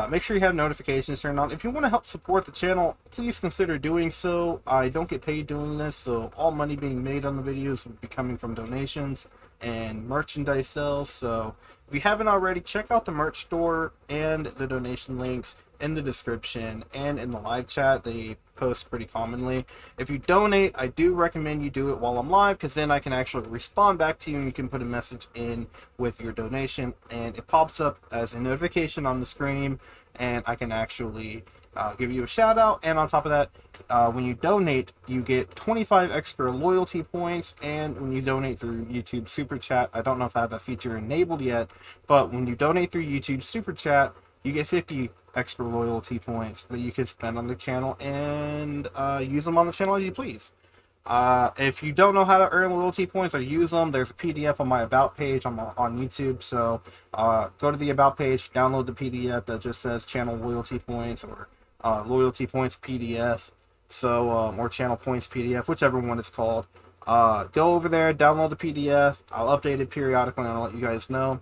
make sure you have notifications turned on. If you want to help support the channel, please consider doing so. I don't get paid doing this, so all money being made on the videos will be coming from donations and merchandise sales. So if you haven't already, check out the merch store and the donation links in the description and in the live chat. They post pretty commonly. If you donate, I do recommend you do it while I'm live, because then I can actually respond back to you and you can put a message in with your donation and it pops up as a notification on the screen, and I can actually give you a shout out. And on top of that, when you donate, you get 25 extra loyalty points. And when you donate through YouTube Super Chat, I don't know if I have that feature enabled yet, but when you donate through YouTube Super Chat, you get 50 extra loyalty points that you can spend on the channel and use them on the channel as you please. If you don't know how to earn loyalty points or use them, there's a PDF on my About page on YouTube. So go to the About page, download the PDF that just says channel loyalty points, or loyalty points PDF, so or channel points PDF, whichever one it's called. Go over there, download the PDF. I'll update it periodically and I'll let you guys know.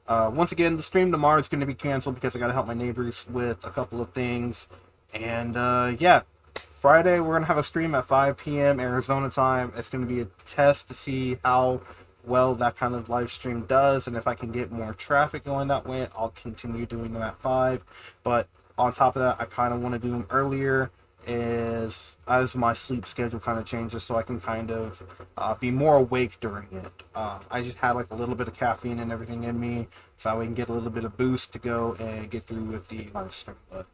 Once again, the stream tomorrow is going to be canceled because I got to help my neighbors with a couple of things. And yeah, Friday we're going to have a stream at 5 p.m. Arizona time. It's going to be a test to see how well that kind of live stream does, and if I can get more traffic going that way, I'll continue doing them at 5. But On top of that, I kind of want to do them earlier as my sleep schedule kind of changes, so I can kind of be more awake during it. I just had like a little bit of caffeine and everything in me, so I can get a little bit of boost to go and get through with the live stream. But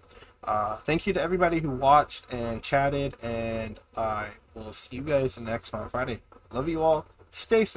thank you to everybody who watched and chatted, and I will see you guys in the next one on Friday. Love you all. Stay safe.